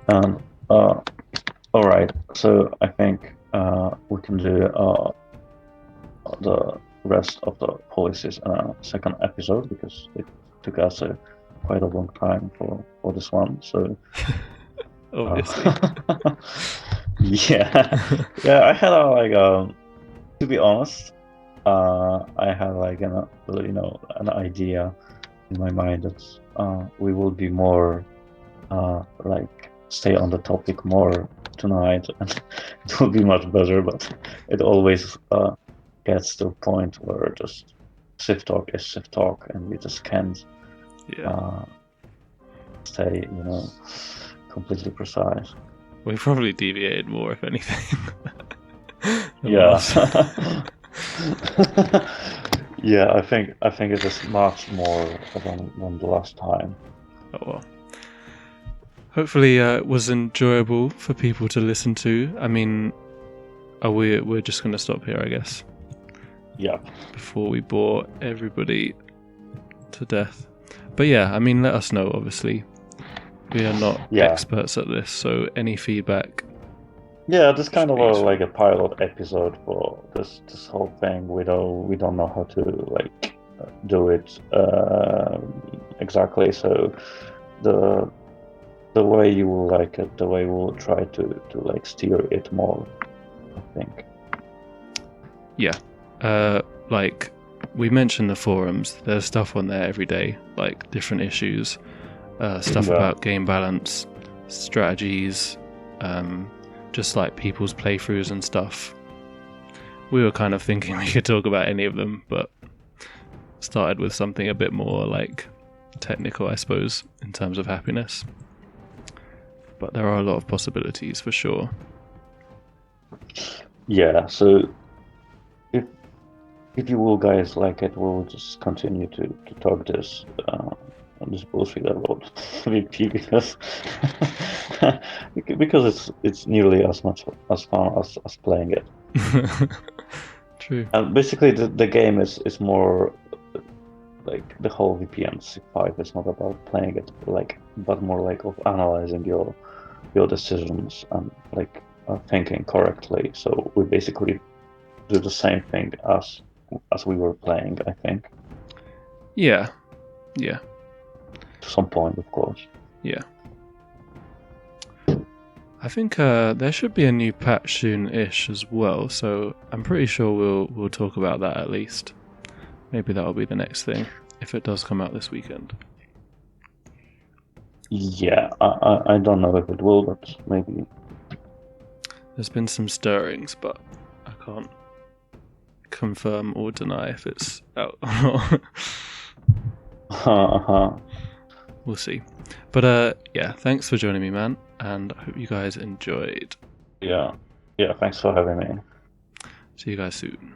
And all right. So I think we can do the rest of the policies in a second episode, because it took us quite a long time for this one. So obviously. Yeah, I had to be honest, I had like an idea in my mind that we will be more like stay on the topic more tonight, and it will be much better. But it always gets to a point where just Civ talk is Civ talk, and we just can't stay, completely precise. We probably deviated more, if anything. Yeah. Yeah, I think it is much more than the last time. Oh well. Hopefully it was enjoyable for people to listen to. I mean, we're just going to stop here, I guess. Yeah. Before we bore everybody to death. But yeah, I mean, let us know, obviously. We are not experts at this, so any feedback. Yeah, this kind of like a pilot episode for this whole thing. We don't know how to like do it exactly. So the way you will like it, the way we'll try to like steer it more, I think. Yeah. Like we mentioned the forums, there's stuff on there every day, like different issues, stuff about game balance, strategies, just like people's playthroughs and stuff. We were kind of thinking we could talk about any of them, but started with something a bit more like technical, I suppose, in terms of happiness. But there are a lot of possibilities for sure. Yeah, so if you will guys like it, we'll just continue to talk this bullshit about VP, because it's nearly as much as fun as playing it. True. And basically the game is more like the whole VPN Civ5 is not about playing it but more like of analyzing your decisions and like thinking correctly. So we basically do the same thing as we were playing, I think. Yeah. To some point, of course. Yeah. I think there should be a new patch soon-ish as well, so I'm pretty sure we'll talk about that at least. Maybe that'll be the next thing, if it does come out this weekend. Yeah, I don't know if it will, but maybe. There's been some stirrings, but I can't confirm or deny if it's out or not. We'll see. But yeah, thanks for joining me, man, and I hope you guys enjoyed. Yeah, thanks for having me. See you guys soon.